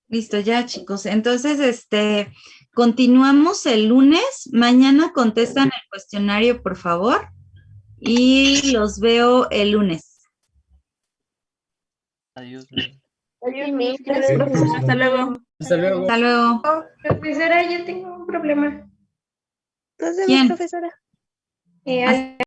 Listo, ya chicos. Entonces, continuamos el lunes. Mañana contestan el cuestionario, por favor. Y los veo el lunes. Adiós. Adiós, mi. Gracias, profesora. Hasta luego. Hasta luego. Hasta luego. Oh, profesora, yo tengo un problema. Nos vemos, ¿Quién? profesora. Al